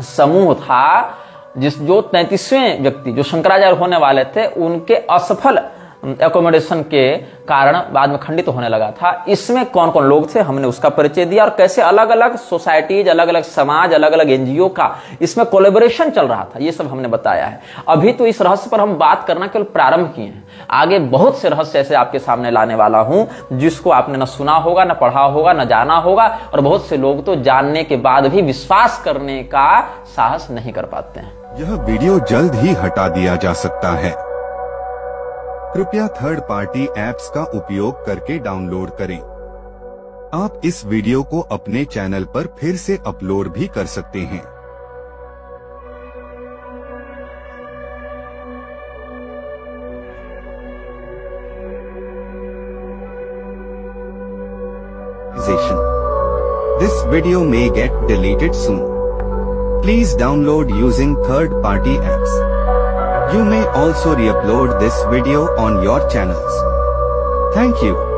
समूह था, जो 33वें व्यक्ति जो शंकराचार्य होने वाले थे, उनके असफल एकोमोडेशन के कारण बाद में खंडित होने लगा था। इसमें कौन कौन लोग थे हमने उसका परिचय दिया, और कैसे अलग अलग सोसाइटीज, अलग अलग समाज, अलग अलग एनजीओ का इसमें कोलैबोरेशन चल रहा था, ये सब हमने बताया है। अभी तो इस रहस्य पर हम बात करना केवल प्रारंभ किए हैं, आगे बहुत से रहस्य ऐसे आपके सामने लाने वाला हूं जिसको आपने न सुना होगा, न पढ़ा होगा, न जाना होगा, और बहुत से लोग तो जानने के बाद भी विश्वास करने का साहस नहीं कर पाते हैं। यह वीडियो जल्द ही हटा दिया जा सकता है, कृपया थर्ड पार्टी ऐप्स का उपयोग करके डाउनलोड करें। आप इस वीडियो को अपने चैनल पर फिर से अपलोड भी कर सकते हैं। This video may get deleted soon. Please download using third party apps. You may also re-upload this video on your channels. Thank you.